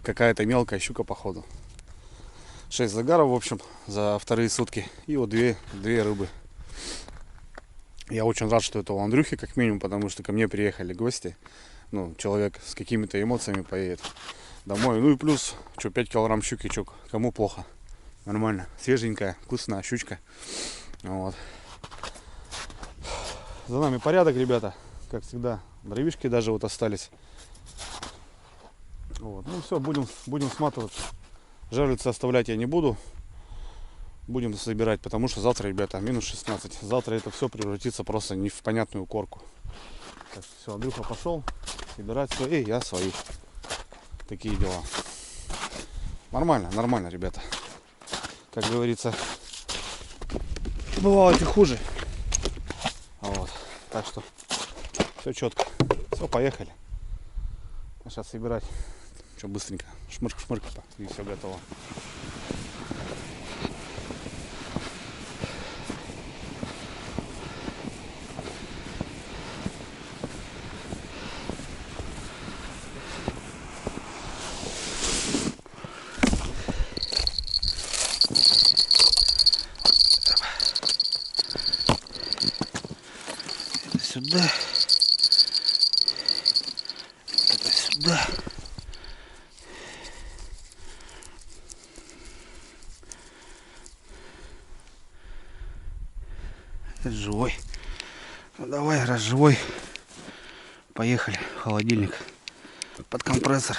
Какая-то мелкая щука, походу. 6 загаров, в общем, за вторые сутки. И вот две рыбы. Я очень рад, что это у Андрюхи, как минимум, потому что ко мне приехали гости. Ну, человек с какими-то эмоциями поедет домой. Ну и плюс, что 5 килограмм щуки, что кому плохо. Нормально, свеженькая, вкусная щучка. Вот. За нами порядок, ребята. Как всегда, дровишки даже вот остались. Вот. Ну все, будем сматываться. Жерлицы оставлять я не буду. Будем собирать, потому что завтра, ребята, минус 16. Завтра это все превратится просто не в понятную корку. Так что все, Андрюха пошел собирать свои, я свои. Такие дела. Нормально, нормально, ребята. Как говорится, бывало и хуже. Вот. Так что все четко. Все, поехали. Сейчас собирать. Что быстренько. Шмырк-шмырк, и все готово. Сюда. Это сюда. Это живой. Ну, давай, раз живой. Поехали в холодильник. Под компрессор.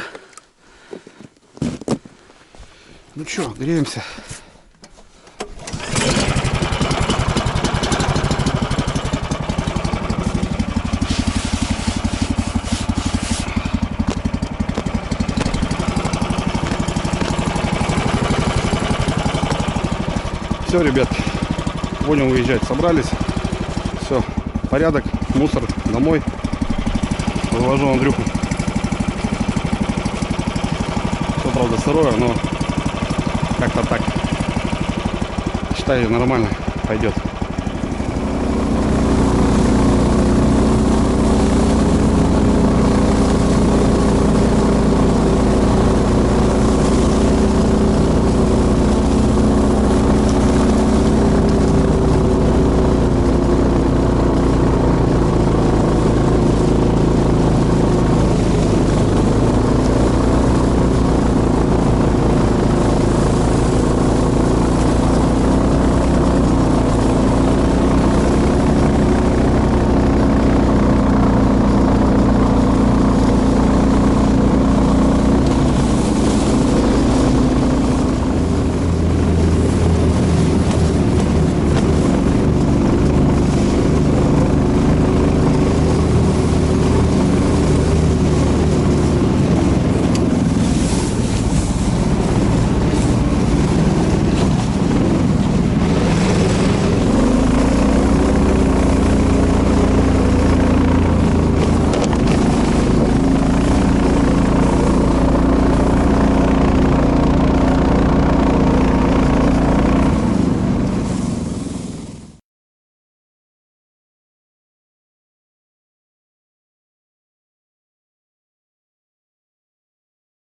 Ну что, греемся. Все, ребят, будем уезжать. Собрались. Все, порядок, мусор домой. Вывожу Андрюху. Все, правда, сырое, но как-то так. Считаю, нормально пойдет.